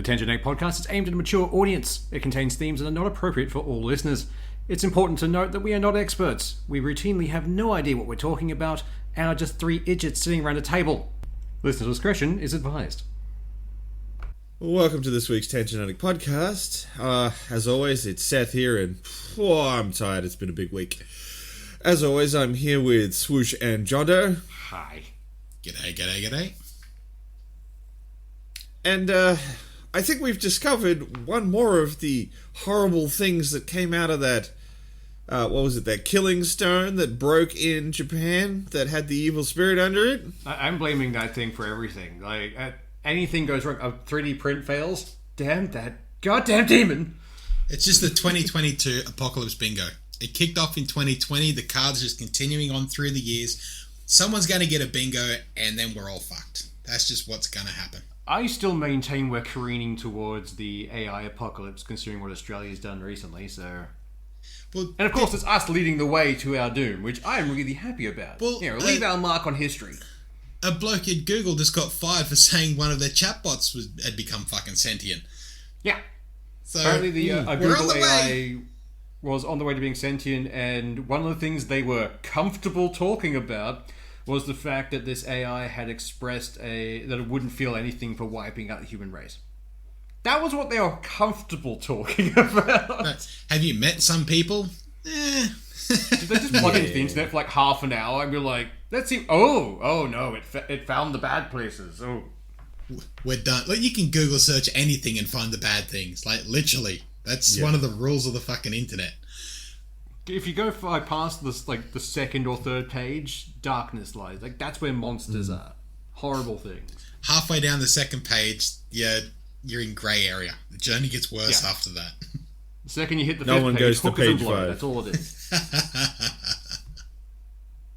The Tangent 8 podcast is aimed at a mature audience. It contains themes that are not appropriate for all listeners. It's important to note that we are not experts. We routinely have no idea what we're talking about and are just three idiots sitting around a table. Listener discretion is advised. Welcome to this week's Tangent 8 podcast. As always, it's Seth here, and I'm tired. It's been a big week. As always, I'm here with Swoosh and Jondo. Hi. G'day. And I think we've discovered one more of the horrible things that came out of that, that killing stone that broke in Japan that had the evil spirit under it? I'm blaming that thing for everything. Anything goes wrong. A 3D print fails. Damn that goddamn demon. It's just the 2022 Apocalypse Bingo. It kicked off in 2020. The cards are just continuing on through the years. Someone's going to get a bingo, and then we're all fucked. That's just what's going to happen. I still maintain we're careening towards the AI apocalypse, considering what Australia's done recently, so... Well, and of course, it's us leading the way to our doom, which I'm really happy about. Well, leave our mark on history. A bloke at Google just got fired for saying one of their chatbots had become fucking sentient. Yeah. So, apparently the Google AI way. was on the way to being sentient, and one of the things they were comfortable talking about was the fact that this AI had expressed that it wouldn't feel anything for wiping out the human race. That was what they were comfortable talking about. Have you met some people? Did they just plug into the internet for like half an hour and be like, let's see, oh no, it found the bad places. Oh, we're done. Like, you can Google search anything and find the bad things. Like, literally. That's one of the rules of the fucking internet. If you go past this, like the second or third page, darkness lies. Like, that's where monsters are. Horrible things. Halfway down the second page, you're in grey area. The journey gets worse after that. The second you hit the No fifth one page, goes to hookers and page blow. 5. That's all it is.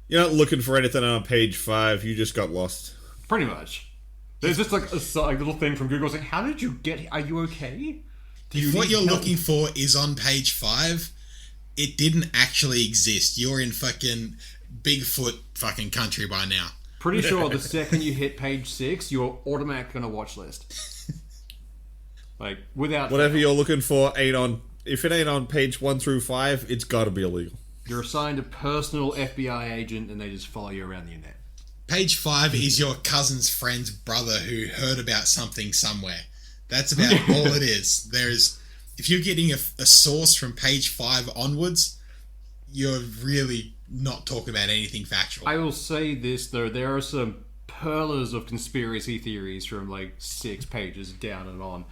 You're not looking for anything on page 5, you just got lost. Pretty much. There's just like a little thing from Google saying, how did you get here? Are you okay? If what you're looking for is on page 5, it didn't actually exist. You're in fucking Bigfoot fucking country by now. Pretty sure the second you hit page 6, you're automatically on a watch list. Like, without... Whatever you're looking for if it ain't on page 1 through 5, it's gotta be illegal. You're assigned a personal FBI agent and they just follow you around the internet. Page 5 is your cousin's friend's brother who heard about something somewhere. That's about all it is. If you're getting a source from page 5 onwards, you're really not talking about anything factual. I will say this, though. There are some perlers of conspiracy theories from, 6 pages down and on.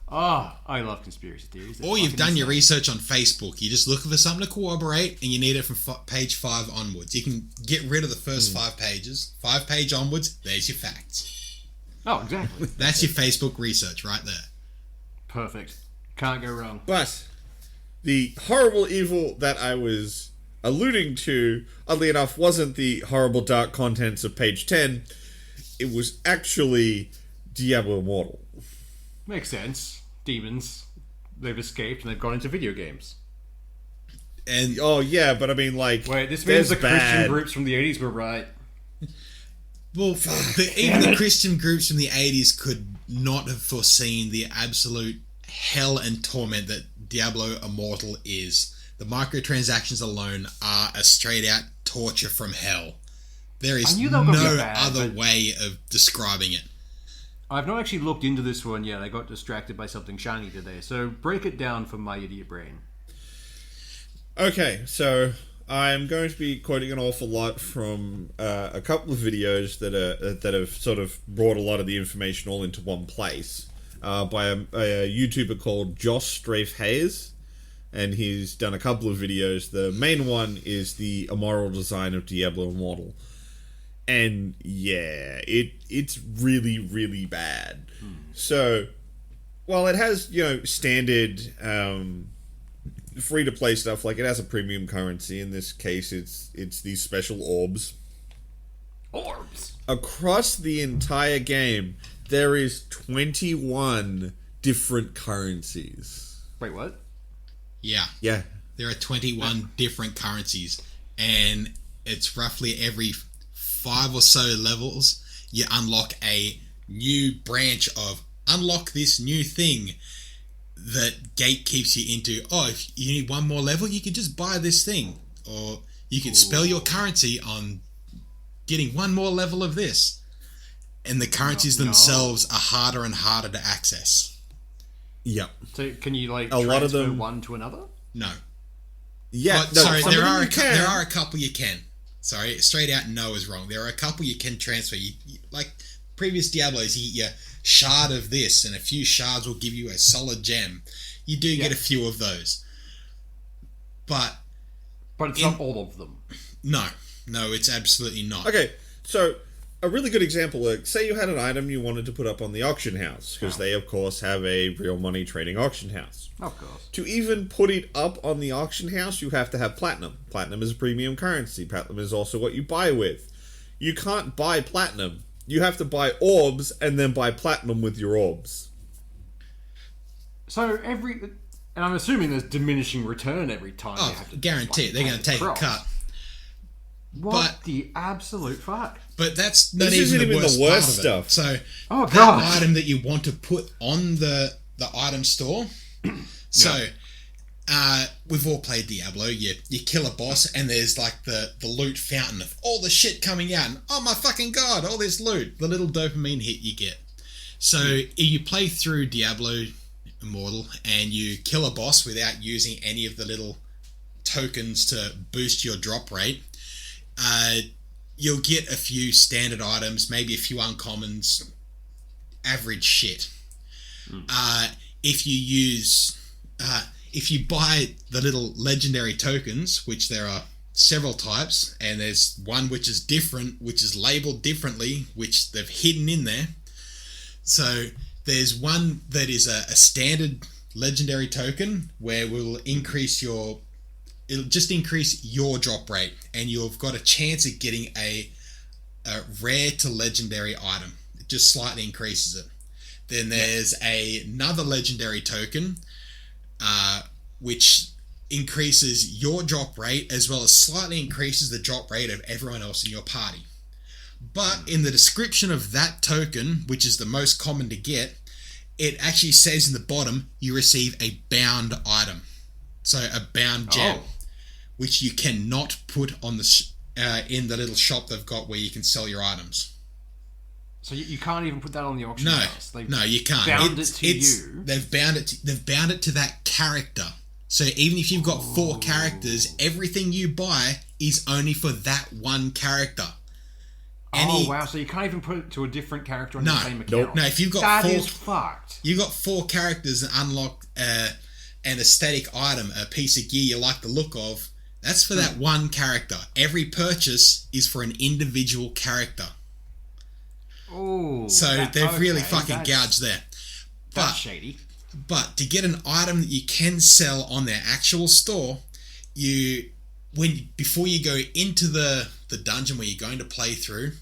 I love conspiracy theories. Or you've done your research on Facebook. You're just looking for something to corroborate, and you need it from page 5 onwards. You can get rid of the first 5 pages. 5 page onwards, there's your facts. Oh, exactly. That's your Facebook research right there. Perfect. Can't go wrong. But the horrible evil that I was alluding to, oddly enough, wasn't the horrible dark contents of page 10. It was actually Diablo Immortal. Makes sense. Demons. They've escaped and they've gone into video games. And but I mean, wait, this means the Christian groups from the 80s were right. Well, even the Christian groups from the 80s could not have foreseen the absolute hell and torment that Diablo Immortal is. The microtransactions alone are a straight-out torture from hell. There is no other way of describing it. I've not actually looked into this one yet. I got distracted by something shiny today. So break it down for my idiot brain. Okay, so I'm going to be quoting an awful lot from a couple of videos that have sort of brought a lot of the information all into one place by a YouTuber called Josh Strafe Hayes, and he's done a couple of videos. The main one is the immoral design of Diablo Immortal. And yeah, it's really, really bad. So, while it has, standard free-to-play stuff, like it has a premium currency. In this case, it's these special orbs. Orbs! Across the entire game, there is 21 different currencies. Wait, what? Yeah. Yeah. There are 21 different currencies, and it's roughly every 5 or so levels, you unlock a new branch of unlock this new thing that gate keeps you into, if you need one more level, you can just buy this thing. Or you can spell your currency on getting one more level of this. And the currencies themselves are harder and harder to access. Yep. So can you a lot of them one to another? No. Yeah. Sorry, there are a couple you can. Sorry, straight out no is wrong. There are a couple you can transfer. You like previous Diablos, you get a shard of this, and a few shards will give you a solid gem. You do get a few of those. But it's not all of them. No, it's absolutely not. Okay, so a really good example, say you had an item you wanted to put up on the auction house, because they, of course, have a real money trading auction house. Of course. To even put it up on the auction house, you have to have platinum. Platinum is a premium currency. Platinum is also what you buy with. You can't buy platinum. You have to buy orbs and then buy platinum with your orbs. So and I'm assuming there's diminishing return every time. Oh, you have to guarantee they're going to take a cut. What the absolute fuck? But that's not even the worst stuff. So that item that you want to put on the item store. So we've all played Diablo. You kill a boss and there's like the loot fountain of all the shit coming out. And oh my fucking god, all this loot. The little dopamine hit you get. So you play through Diablo Immortal and you kill a boss without using any of the little tokens to boost your drop rate. You'll get a few standard items, maybe a few uncommons, average shit. If you buy the little legendary tokens, which there are several types, and there's one which is different, which is labeled differently, which they've hidden in there. So there's one that is a standard legendary token where it'll just increase your drop rate, and you've got a chance of getting a rare to legendary item. It just slightly increases it. Then there's another legendary token, which increases your drop rate as well as slightly increases the drop rate of everyone else in your party. But in the description of that token, which is the most common to get, it actually says in the bottom, you receive a bound item. So a bound gem. Which you cannot put on in the little shop they've got where you can sell your items. So you can't even put that on the auction house. No, you can't. Bound it to you. They've bound it to that character. So even if you've got 4 characters, everything you buy is only for that one character. Wow! So you can't even put it to a different character on the same account. No, if you've got that is fucked. You've got 4 characters and unlock an aesthetic item, a piece of gear you like the look of. That's for that one character. Every purchase is for an individual character. Oh, so they've really fucking gouged there. That's shady. But to get an item that you can sell on their actual store, before you go into the dungeon where you're going to play through,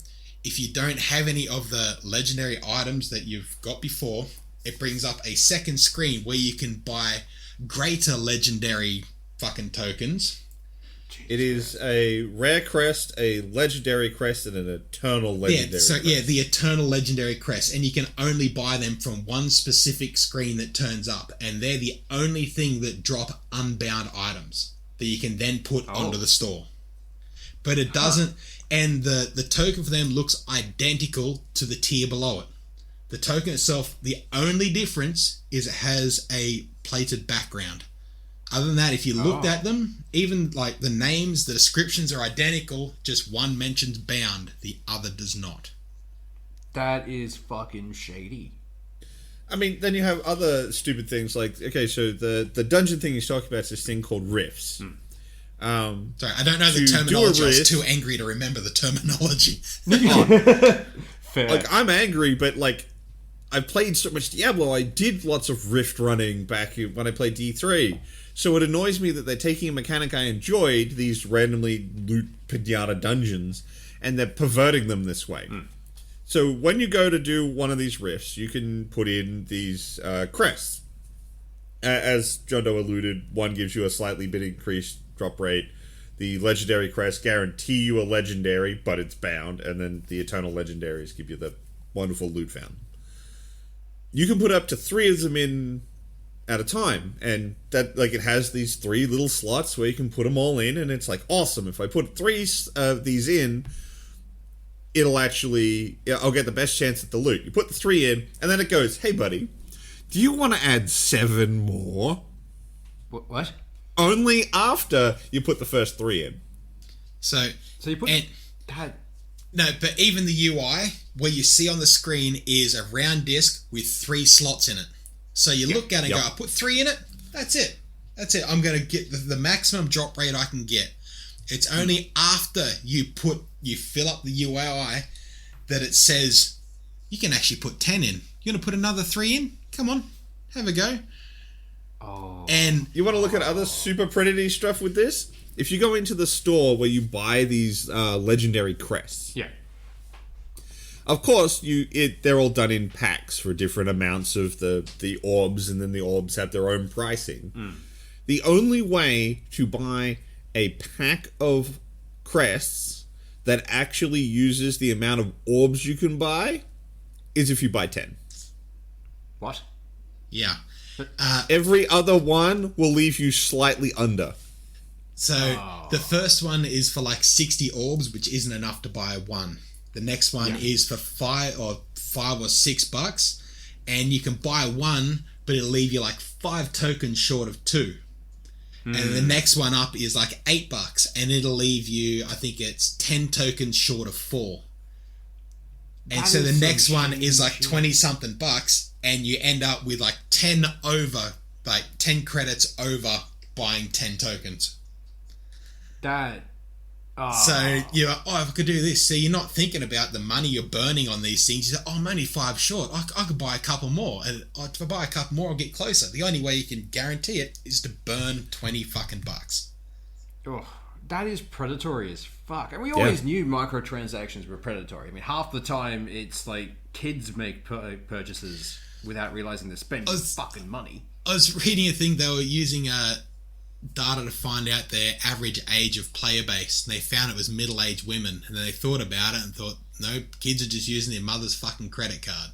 if you don't have any of the legendary items that you've got before, it brings up a second screen where you can buy greater legendary fucking tokens. It is a rare crest, a legendary crest, and an eternal legendary crest. The eternal legendary crest. And you can only buy them from one specific screen that turns up. And they're the only thing that drop unbound items that you can then put onto the store. But it doesn't... And the token for them looks identical to the tier below it. The token itself, the only difference is it has a plated background. Other than that, if you looked at them, even like the names, the descriptions are identical, just one mentions bound, the other does not. That is fucking shady. I mean, then you have other stupid things like, okay, so the dungeon thing he's talking about is this thing called rifts. Sorry, I don't know the terminology. I was too angry to remember the terminology. Fair. Like, I'm angry, but like, I played so much Diablo, I did lots of rift running back when I played D3. So it annoys me that they're taking a mechanic I enjoyed, these randomly loot pinata dungeons, and they're perverting them this way. So when you go to do one of these rifts, you can put in these crests. As John Doe alluded, one gives you a slightly bit increased drop rate. The legendary crests guarantee you a legendary, but it's bound. And then the eternal legendaries give you the wonderful loot fountain. you can put up to 3 of them in at a time, and that like it has these 3 little slots where you can put them all in, and it's like awesome. If I put 3 of these in, I'll get the best chance at the loot. You put the 3 in, and then it goes, hey buddy, do you want to add 7 more? What? Only after you put the first 3 in. So you put that. No, but even the UI, where you see on the screen is a round disc with 3 slots in it. So you look at it and go, I put 3 in it, that's it. I'm going to get the maximum drop rate I can get. It's only after you fill up the UI that it says, you can actually put 10 in. You're going to put another 3 in? Come on, have a go. Oh. And you want to look at other super predator stuff with this? If you go into the store where you buy these legendary crests, of course they're all done in packs for different amounts of the orbs, and then the orbs have their own pricing. The only way to buy a pack of crests that actually uses the amount of orbs you can buy is if you buy 10. What? Yeah. Every other one will leave you slightly under. So the first one is for like 60 orbs, which isn't enough to buy 1. The next one is for $5 or $6, and you can buy 1, but it'll leave you like 5 tokens short of 2. And the next one up is like $8, and it'll leave you, I think it's 10 tokens short of 4. And so the next one is like 20 something bucks, and you end up with like 10 credits over buying 10 tokens. So you're like, if I could do this. So you're not thinking about the money you're burning on these things. You say, I'm only 5 short. I could buy a couple more. And if I buy a couple more, I'll get closer. The only way you can guarantee it is to burn 20 fucking bucks. Oh, that is predatory as fuck. And we always knew microtransactions were predatory. I mean, half the time it's like kids make purchases without realizing they're spending fucking money. I was reading a thing, they were using data to find out their average age of player base, and they found it was middle-aged women, and then they thought about it and thought, no, kids are just using their mother's fucking credit card.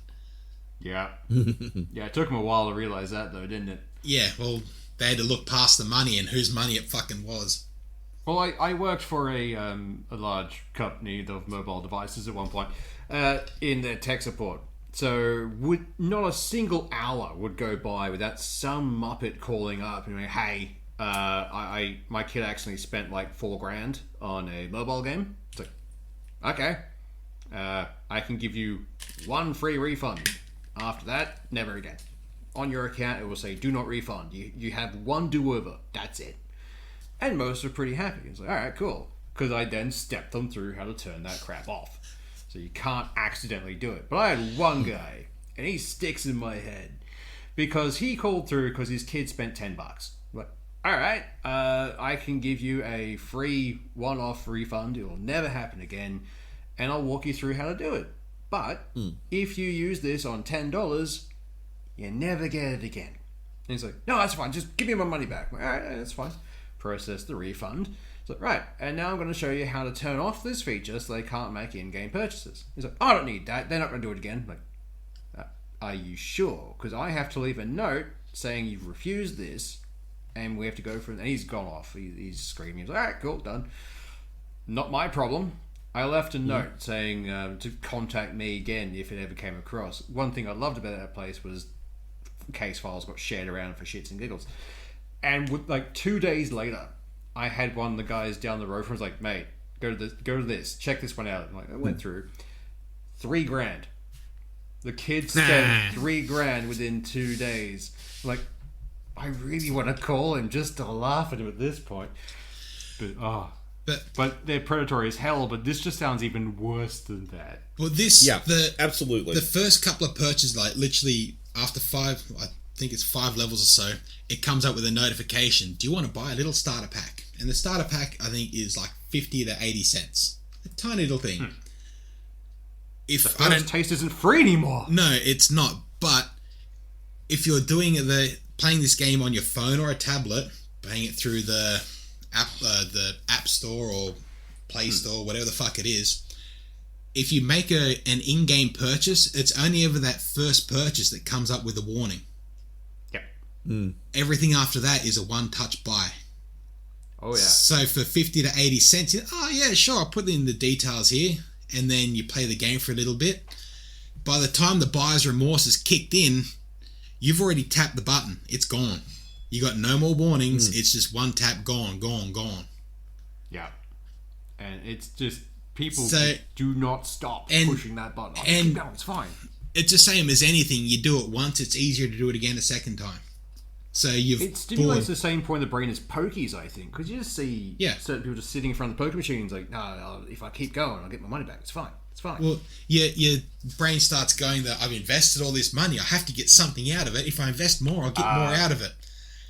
Yeah. Yeah, it took them a while to realize that, though, didn't it? Yeah, well, they had to look past the money and whose money it fucking was. Well, I worked for a large company of mobile devices at one point in their tech support. So not a single hour would go by without some muppet calling up and going, hey, my kid actually spent like $4,000 on a mobile game. It's like, okay, I can give you 1 free refund. After that, never again. On your account, it will say do not refund. You have 1 do-over. That's it. And most are pretty happy. It's like, all right, cool. Because I then stepped them through how to turn that crap off. So you can't accidentally do it. But I had one guy, and he sticks in my head because he called through because his kid spent $10. Like, all right, I can give you a free one-off refund. It will never happen again, and I'll walk you through how to do it. But if you use this on $10, you never get it again. And he's like, no, that's fine. Just give me my money back. Like, all right, that's fine. Process the refund. So right, and now I'm going to show you how to turn off this feature so they can't make in-game purchases. He's like, I don't need that. They're not going to do it again. I'm like, are you sure? Because I have to leave a note saying you've refused this, and we have to go for it. And he's gone off. He's screaming. He's like, all right, cool, done. Not my problem. I left a note saying to contact me again if it ever came across. One thing I loved about that place was case files got shared around for shits and giggles. And with, like 2 days later, I had one of the guys down the road from us like, mate, go to this, check this one out. And like, I went through $3,000. The kid spent $3,000 within 2 days. Like, I really want to call him just to laugh at him at this point. But they're predatory as hell. But this just sounds even worse than that. Well, this absolutely. The first couple of purchases, like literally after 5, I think it's 5 levels or so, it comes up with a notification. Do you want to buy a little starter pack? And the starter pack, I think, is like 50 to 80 cents. A tiny little thing. If the first taste isn't free anymore. No, it's not. But if you're playing this game on your phone or a tablet, playing it through the app store or Play Store, whatever the fuck it is, if you make an in-game purchase, it's only ever that first purchase that comes up with a warning. Yep. Everything after that is a one-touch buy. Oh, yeah. So for 50 to 80 cents, oh yeah, sure, I'll put in the details here. And then you play the game for a little bit. By the time the buyer's remorse is kicked in, you've already tapped the button. It's gone. You got no more warnings. It's just one tap, gone. Yeah. And it's just, people So- do not stop and- pushing that button. and- Keep going, it's fine. It's the same as anything. You do it once, it's easier to do it again a second time. So you've It stimulates the same point in the brain as pokies, I think, because you just see certain people just sitting in front of the poker machines like, no, if I keep going, I'll get my money back. It's fine. Well, your brain starts going that I've invested all this money. I have to get something out of it. If I invest more, I'll get more out of it.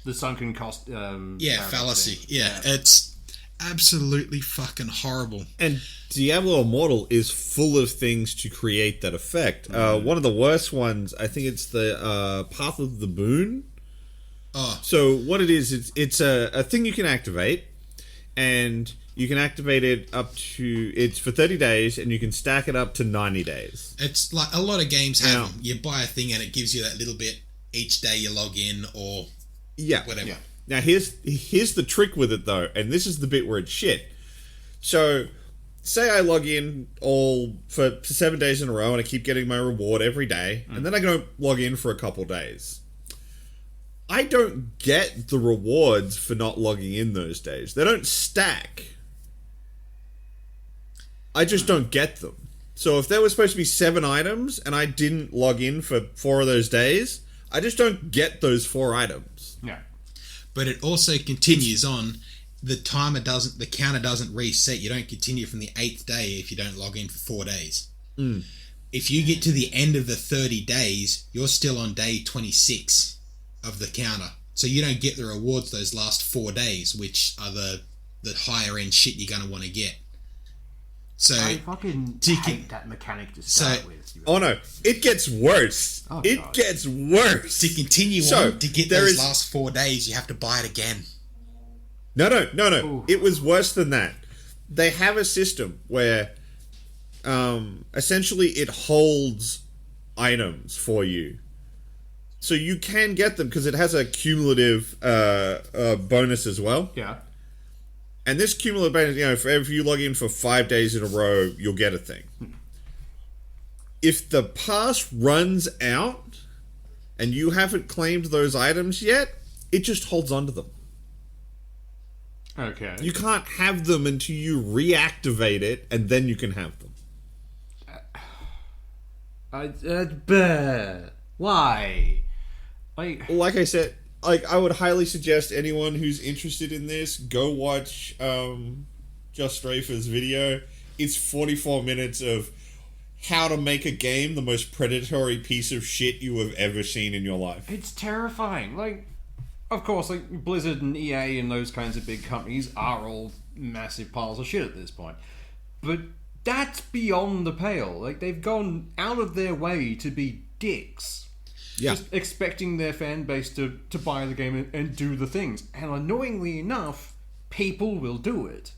The sunken cost. Fallacy. Thing. Yeah, it's absolutely fucking horrible. And Diablo Immortal is full of things to create that effect. One of the worst ones, I think it's the Path of the Boon. Oh. So what it is, it's a thing you can activate, and you can activate it it's for 30 days, and you can stack it up to 90 days. It's like a lot of games have them. You buy a thing and it gives you that little bit each day you log in or whatever. Yeah. Now here's the trick with it though, and this is the bit where it's shit. So say I log in all for 7 days in a row and I keep getting my reward every day, and then I go log in for a couple days. I don't get the rewards for not logging in those days. They don't stack. I just don't get them. So if there was supposed to be 7 items and I didn't log in for 4 of those days, I just don't get those 4 items. Yeah. But it also continues on. The counter doesn't reset. You don't continue from the 8th day if you don't log in for 4 days. If you get to the end of the 30 days, you're still on day 26 of the counter. So you don't get the rewards those last 4 days, which are the higher end shit you're going to want to get. So I fucking hate that mechanic to start with. Oh no, it gets worse. It gets worse. To continue on, to get those last 4 days, you have to buy it again. No. Ooh. It was worse than that. They have a system where essentially it holds items for you. So you can get them because it has a cumulative bonus as well. Yeah. And this cumulative bonus, if you log in for 5 days in a row, you'll get a thing. If the pass runs out and you haven't claimed those items yet, it just holds onto them. Okay. You can't have them until you reactivate it, and then you can have them. Why? Like I said, I would highly suggest anyone who's interested in this go watch Just Strafer's video. It's 44 minutes of how to make a game the most predatory piece of shit you have ever seen in your life. It's terrifying. Of course, Blizzard and EA and those kinds of big companies are all massive piles of shit at this point. But that's beyond the pale. They've gone out of their way to be dicks. Yeah. Just expecting their fan base to buy the game and do the things. And annoyingly enough, people will do it.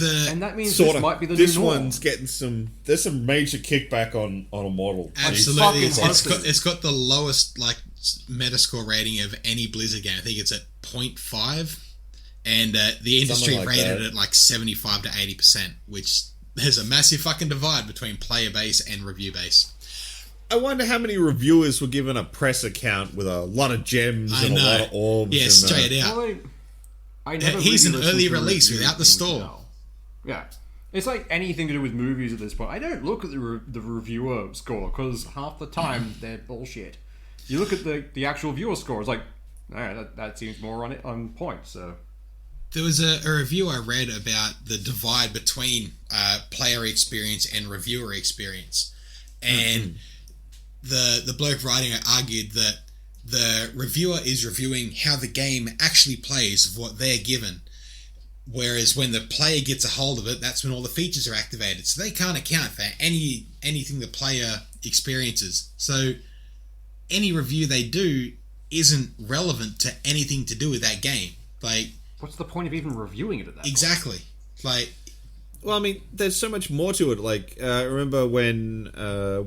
And that means this might be the new norm. This one's getting there's some major kickback on Immortal. Absolutely. It's got the lowest Metascore rating of any Blizzard game. I think it's at 0.5. And the industry rated it at 75 to 80%, which there's a massive fucking divide between player base and review base. I wonder how many reviewers were given a press account with a lot of gems and a lot of orbs. Yeah, straight out. I never he's really an early listened to release review without the things store. now. Yeah. It's like anything to do with movies at this point. I don't look at the reviewer score because half the time they're bullshit. You look at the actual viewer score, it's like, alright, that seems more on point, so... There was a review I read about the divide between player experience and reviewer experience. And the bloke writing it argued that the reviewer is reviewing how the game actually plays of what they're given. Whereas when the player gets a hold of it, that's when all the features are activated. So they can't account for anything the player experiences. So any review they do isn't relevant to anything to do with that game. What's the point of even reviewing it at that exactly. point? Well, I mean, there's so much more to it. Like, I remember when,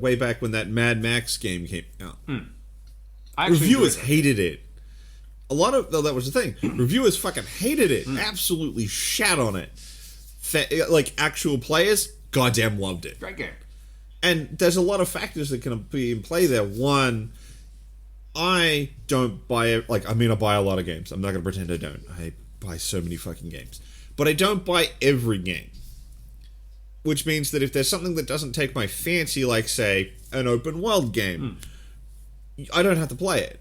way back when that Mad Max game came out. Reviewers hated it. That was the thing. Reviewers fucking hated it. Absolutely shat on it. Like, actual players, goddamn loved it. Great game. And there's a lot of factors that can be in play there. One, I don't buy... Like, I mean, I buy a lot of games. I'm not going to pretend I don't. I buy so many fucking games. But I don't buy every game. Which means that if there's something that doesn't take my fancy, like, say, an open world game, I don't have to play it.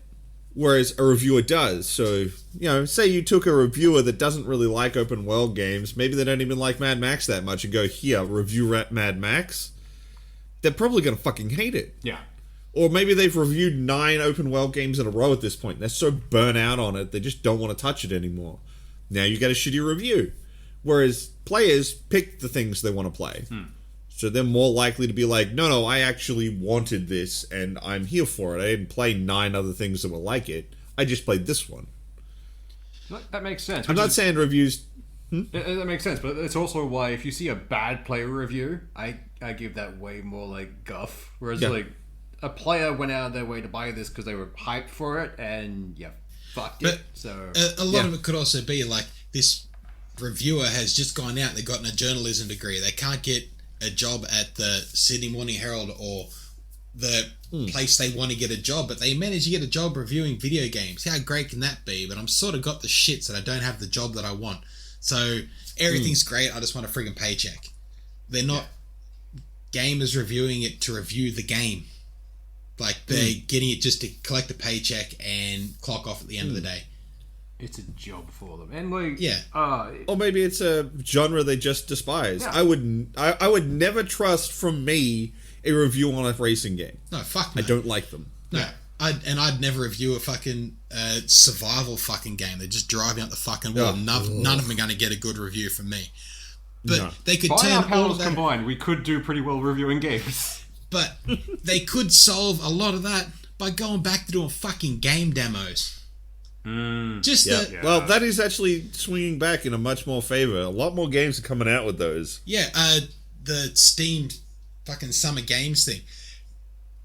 Whereas a reviewer does. So, say you took a reviewer that doesn't really like open world games, maybe they don't even like Mad Max that much, and go, here, review Mad Max. They're probably going to fucking hate it. Yeah. Or maybe they've reviewed 9 open world games in a row at this point. They're so burnt out on it, they just don't want to touch it anymore. Now you get a shitty review. Whereas players pick the things they want to play. So they're more likely to be like, no, I actually wanted this and I'm here for it. I didn't play 9 other things that were like it. I just played this one. That makes sense. I'm not saying reviews... That makes sense, but it's also why if you see a bad player review, I give that way more like guff. Whereas like a player went out of their way to buy this because they were hyped for it and fucked it. So a lot of it could also be like this reviewer has just gone out, they've gotten a journalism degree, they can't get a job at the Sydney Morning Herald or the place they want to get a job, but they manage to get a job reviewing video games. How great can that be? But I'm sort of got the shits that I don't have the job that I want. So everything's great, I just want a friggin' paycheck. They're not gamers reviewing it to review the game. Like, they're getting it just to collect a paycheck and clock off at the end of the day. It's a job for them, and like or maybe it's a genre they just despise. I would never trust from me a review on a racing game. No, fuck no. I don't like them. No, I'd never review a fucking survival fucking game. They're just driving out the fucking wall. None of them are going to get a good review from me. But they could turn our all powers of that combined. We could do pretty well reviewing games. But they could solve a lot of that by going back to doing fucking game demos. Well, that is actually swinging back in a much more favor. A lot more games are coming out with those. Yeah, the Steam fucking Summer Games thing.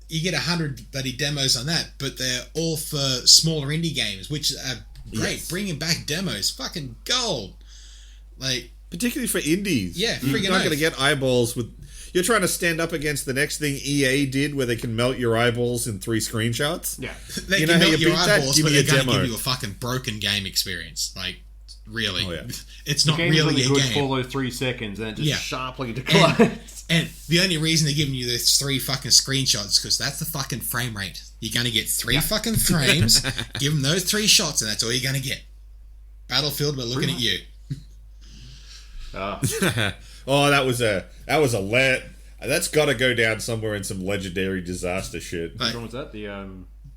You get 100 bloody demos on that, but they're all for smaller indie games, which are great. Yes. Bringing back demos, fucking gold. Like, particularly for indies. Yeah, you're not going to get eyeballs with... You're trying to stand up against the next thing EA did where they can melt your eyeballs in 3 screenshots? Yeah. They can melt your eyeballs, but they're going to give you a fucking broken game experience. Like, really. Oh, yeah. It's not the really a good game. for those 3 seconds and it just sharply declines. And the only reason they're giving you those 3 fucking screenshots is because that's the fucking frame rate. You're going to get 3 fucking frames, give them those 3 shots, and that's all you're going to get. Battlefield, we're looking at you. Oh, that was a that's got to go down somewhere in some legendary disaster shit. Which one was that? The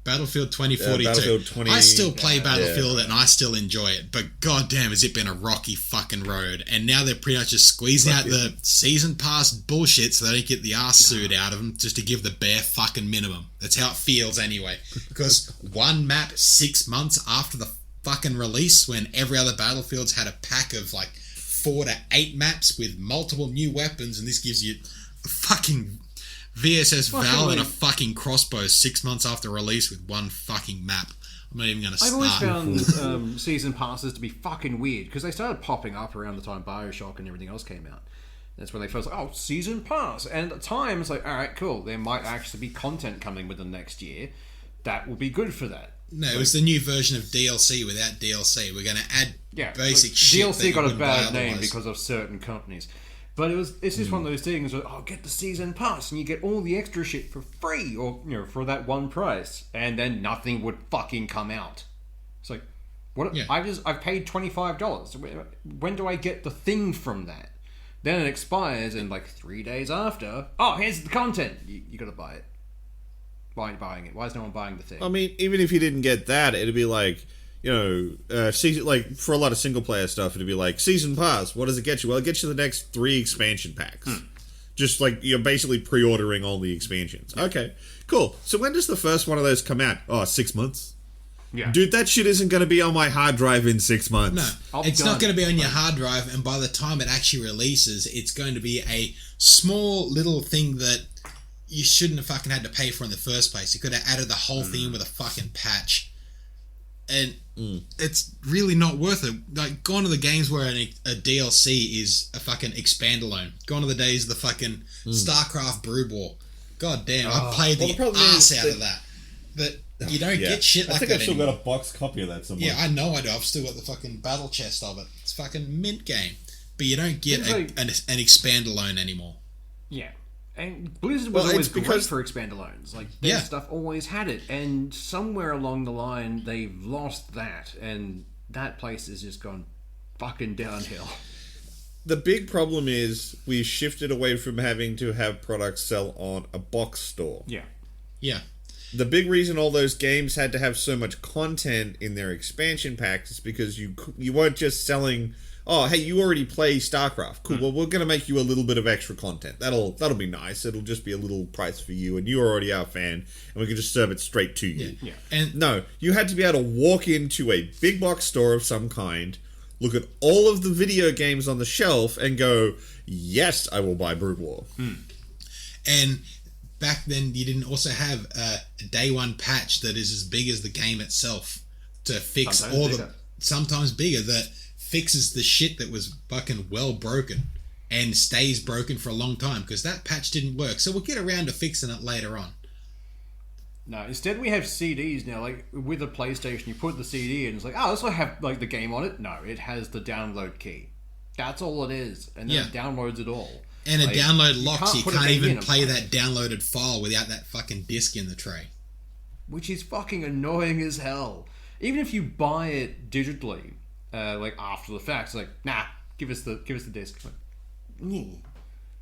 Battlefield 2042. Battlefield 20, I still play Battlefield and I still enjoy it, but goddamn, has it been a rocky fucking road? And now they're pretty much just squeezing out the season pass bullshit so they don't get the arse suit out of them just to give the bare fucking minimum. That's how it feels anyway. Because one map 6 months after the fucking release, when every other Battlefield's had a pack of like 4 to 8 maps with multiple new weapons, and this gives you a fucking VSS Val and a fucking crossbow 6 months after release with one fucking map. I'm not even going to start. I've always found season passes to be fucking weird because they started popping up around the time Bioshock and everything else came out. That's when they first like, season pass. And at the time, it's like, all right, cool. There might actually be content coming within the next year. That will be good for that. No, it was the new version of DLC without DLC. We're going to add basic shit. DLC got a bad name because of certain companies. But it's just one of those things where, get the season pass and you get all the extra shit for free or, for that one price. And then nothing would fucking come out. It's like, what? Yeah. I've paid $25. When do I get the thing from that? Then it expires and like 3 days after, here's the content. You got to buy it. Why aren't you buying it? Why is no one buying the thing? I mean, even if you didn't get that, it'd be like, season, like for a lot of single player stuff, it'd be like season pass. What does it get you? Well, it gets you the next 3 expansion packs. Just like you're basically pre-ordering all the expansions. Okay, cool. So when does the first one of those come out? 6 months. Yeah. Dude, that shit isn't going to be on my hard drive in 6 months. No, it's not going to be on your hard drive, and by the time it actually releases, it's going to be a small little thing that you shouldn't have fucking had to pay for in the first place. You could have added the whole thing with a fucking patch. And it's really not worth it. Like, gone are the games where a DLC is a fucking expandalone. Gone are the days of the fucking StarCraft Brood War. God damn, I played the ass out of that. But you don't get shit like that. I think I've still got a box copy of that somewhere. Yeah, I know I do. I've still got the fucking battle chest of it. It's fucking mint game. But you don't get an expandalone anymore. Yeah. And Blizzard was always great for expandalones. Like, their stuff always had it. And somewhere along the line, they've lost that. And that place has just gone fucking downhill. The big problem is we've shifted away from having to have products sell on a box store. Yeah. Yeah. The big reason all those games had to have so much content in their expansion packs is because you weren't just selling... Oh, hey, you already play StarCraft. Cool. Well, we're going to make you a little bit of extra content. That'll be nice. It'll just be a little price for you, and you're already our fan, and we can just serve it straight to you. Yeah. And no, you had to be able to walk into a big box store of some kind, look at all of the video games on the shelf, and go, yes, I will buy Brood War. And back then, you didn't also have a day one patch that is as big as the game itself to fix sometimes bigger, that fixes the shit that was fucking well broken and stays broken for a long time, because that patch didn't work. So we'll get around to fixing it later on. No, instead we have CDs now. Like, with a PlayStation, you put the CD in, it's like, oh, this will have, like, the game on it. No, it has the download key. That's all it is. And then it downloads it all. And a download locks, you can't even play that downloaded file without that fucking disc in the tray. Which is fucking annoying as hell. Even if you buy it digitally, like after the fact, it's like, nah, give us the disc. Like,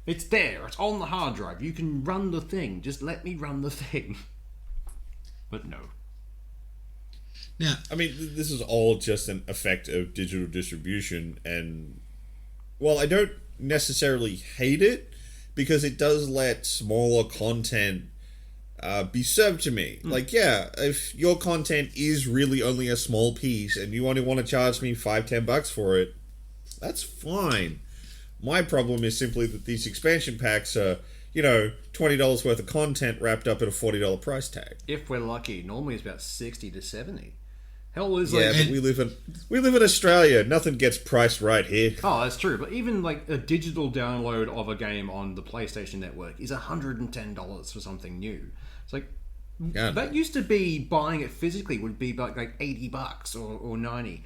it's there. It's on the hard drive. You can run the thing. Just let me run the thing. But no. Now, I mean, this is all just an effect of digital distribution, and well, I don't necessarily hate it because it does let smaller content be served to me. Like, yeah, if your content is really only a small piece and you only want to charge me $5-10 for it, that's fine. My problem is simply that these expansion packs are, $20 worth of content wrapped up at a $40 price tag. If we're lucky, normally it's about 60 to 70. Hell is but we live in Australia. Nothing gets priced right here. Oh, that's true. But even like a digital download of a game on the PlayStation Network is $110 for something new. It's like, that used to be, buying it physically would be like $80 or 90,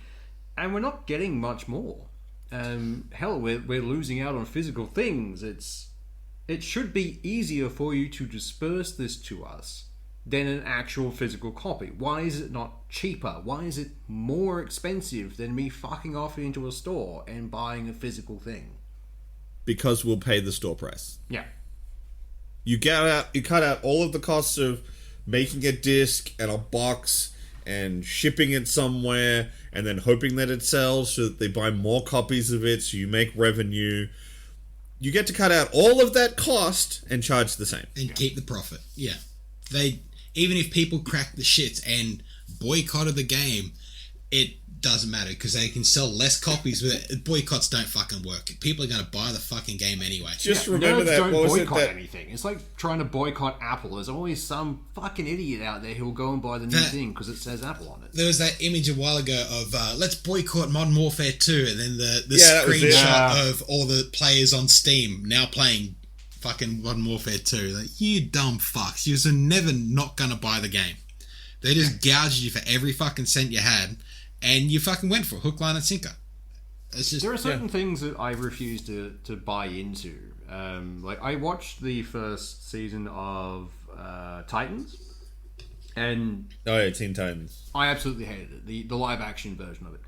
and we're not getting much more. Hell, we're losing out on physical things. It should be easier for you to disperse this to us than an actual physical copy. Why is it not cheaper? Why is it more expensive than me fucking off into a store and buying a physical thing? Because we'll pay the store price. Yeah. You cut out all of the costs of making a disc and a box and shipping it somewhere and then hoping that it sells so that they buy more copies of it so you make revenue. You get to cut out all of that cost and charge the same. And keep the profit. Yeah. Even if people crack the shits and boycotted the game, it doesn't matter because they can sell less copies. But boycotts don't fucking work. People are going to buy the fucking game anyway. Just remember that. Don't boycott anything. It's like trying to boycott Apple. There's always some fucking idiot out there who'll go and buy the new thing because it says Apple on it. There was that image a while ago of let's boycott Modern Warfare 2, and then the screenshot of all the players on Steam now playing fucking Modern Warfare 2. Like, you dumb fucks. You're never not gonna buy the game. They just gouged you for every fucking cent you had, and you fucking went for it, hook, line, and sinker. It's just, there are certain things that I refuse to buy into. Like, I watched the first season of Titans, and Teen Titans. I absolutely hated it. The live action version of it.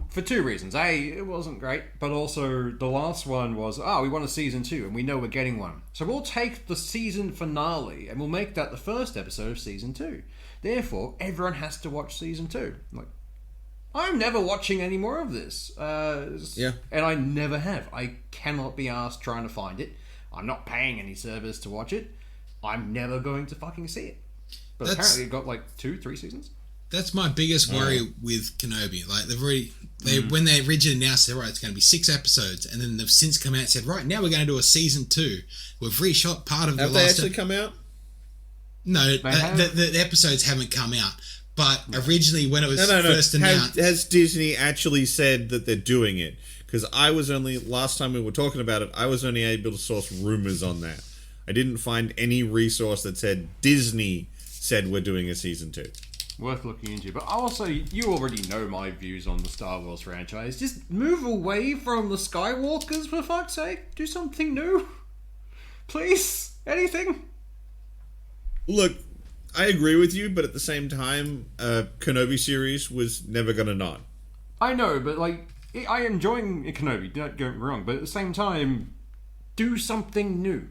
For two reasons. A, it wasn't great, but also the last one was, we want a season 2, and we know we're getting one. So we'll take the season finale, and we'll make that the first episode of season 2. Therefore, everyone has to watch season 2. I'm never watching any more of this. And I never have. I cannot be asked trying to find it. I'm not paying any service to watch it. I'm never going to fucking see it. But apparently it got 2-3 seasons. That's my biggest worry with Kenobi. Like when they originally announced it, right, it's going to be 6 episodes, and then they've since come out and said, right, now we're going to do a season 2. We've reshot part of the Have they actually come out? No, the episodes haven't come out. But originally, when it was first announced, has Disney actually said that they're doing it? Because last time we were talking about it, I was only able to source rumors on that. I didn't find any resource that said Disney said we're doing a season 2. Worth looking into. But also, you already know my views on the Star Wars franchise. Just move away from the Skywalkers, for fuck's sake. Do something new. Please. Anything. Look, I agree with you, but at the same time, Kenobi series was never going to not. I know, but like, I am enjoying Kenobi, don't get me wrong, but at the same time, do something new.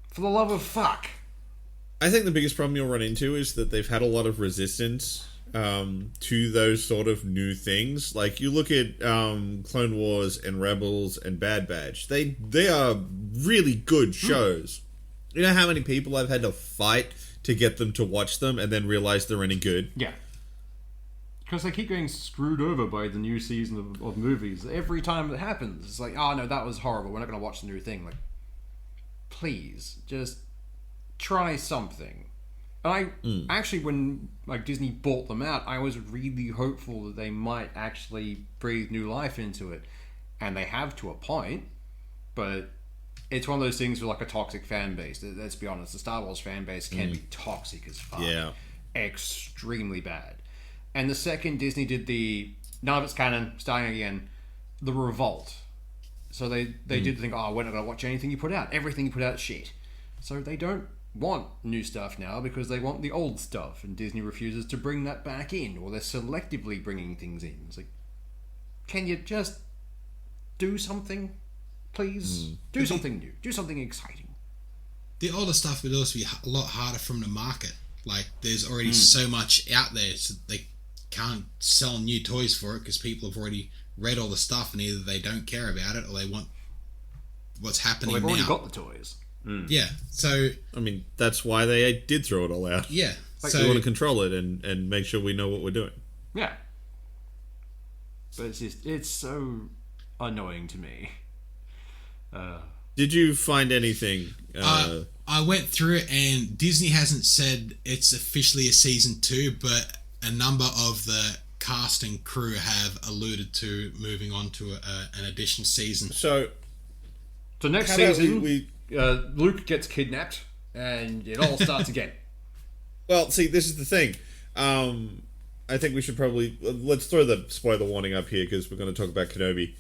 For the love of fuck. I think the biggest problem you'll run into is that they've had a lot of resistance to those sort of new things. Like, you look at Clone Wars and Rebels and Bad Batch. They are really good shows. You know how many people I've had to fight to get them to watch them and then realize they're any good? Yeah. Because they keep getting screwed over by the new season of movies. Every time it happens, it's like, oh no, that was horrible. We're not going to watch the new thing. Like, please, just try something. And actually, when like Disney bought them out, I was really hopeful that they might actually breathe new life into it, and they have to a point. But it's one of those things with like a toxic fan base. Let's be honest, the Star Wars fan base can be toxic as fuck. Yeah, extremely bad. And the second Disney did none of it's canon, starting again, the revolt. So they did think, oh, we're not going to watch anything you put out. Everything you put out is shit. So they don't want new stuff now because they want the old stuff, and Disney refuses to bring that back in, or they're selectively bringing things in. It's like, can you just do something, please? Do something new. Do something exciting. The older stuff would also be a lot harder from the market. Like, there's already so much out there, so they can't sell new toys for it because people have already read all the stuff, and either they don't care about it or they want what's happening now. They've already got the toys. Yeah, so I mean, that's why they did throw it all out. Yeah, like, we want to control it and make sure we know what we're doing. Yeah, but it's so annoying to me. Did you find anything? I went through it, and Disney hasn't said it's officially a season 2, but a number of the cast and crew have alluded to moving on to an additional season. So next season, Luke gets kidnapped, and it all starts again. Well, see, this is the thing. I think we should probably let's throw the spoiler warning up here because we're going to talk about Kenobi.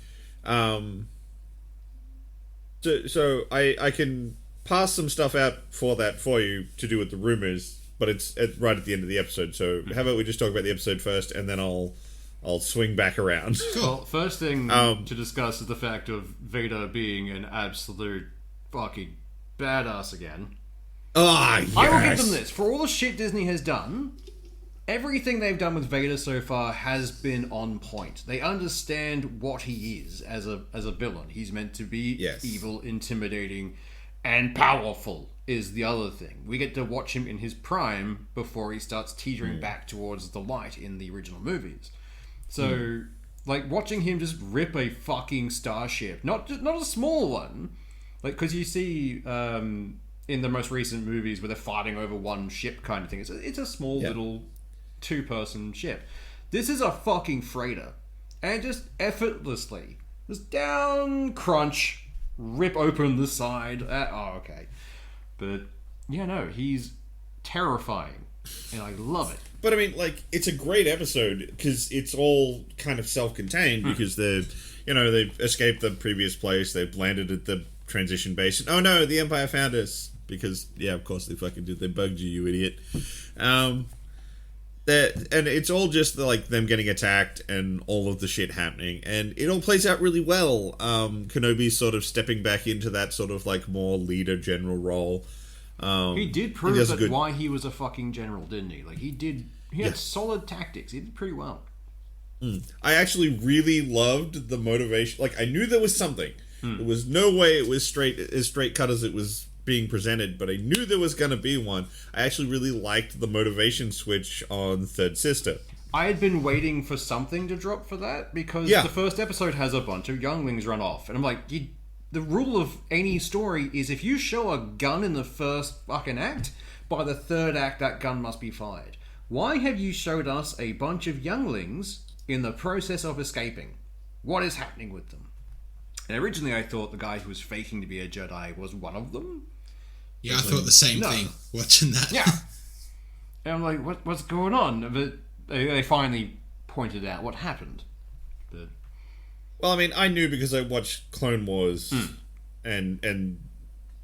So I can pass some stuff out for you to do with the rumors, but it's right at the end of the episode. So how about we just talk about the episode first, and then I'll swing back around. Cool. Well, first thing to discuss is the fact of Vader being an absolute fucking badass again. Yes. I will give them this. For all the shit Disney has done, everything they've done with Vader so far has been on point. They understand what he is as a villain. He's meant to be evil, intimidating, and powerful is the other thing. We get to watch him in his prime before he starts teetering back towards the light in the original movies. So, like, watching him just rip a fucking starship, not a small one, like, because you see in the most recent movies where they're fighting over one ship kind of thing. It's a small little 2-person ship. This is a fucking freighter, and just effortlessly, just down, crunch, rip open the side. Okay. But, yeah, no, he's terrifying, and I love it. But I mean, like, it's a great episode because it's all kind of self-contained because they've escaped the previous place, they've landed at the transition base, and oh no, the Empire found us because of course they fucking did. They bugged you idiot. And it's all just like them getting attacked and all of the shit happening, and it all plays out really well. Kenobi's sort of stepping back into that sort of like more leader general role. He did prove why he was a fucking general, didn't he? Like, he had solid tactics. He did pretty well. I actually really loved the motivation. Like, I knew there was something. There was no way it was as straight cut as it was being presented, but I knew there was going to be one. I actually really liked the motivation switch on Third Sister. I had been waiting for something to drop for that because Yeah. the first episode has a bunch of younglings run off, and I'm like, the rule of any story is if you show a gun in the first fucking act, by the third act that gun must be fired. Why have you showed us a bunch of younglings in the process of escaping? What is happening with them? And originally I thought the guy who was faking to be a Jedi was one of them. Yeah, I thought the same thing watching that. Yeah. And I'm like, what's going on? But they finally pointed out what happened. But Well, I mean, I knew because I watched Clone Wars, and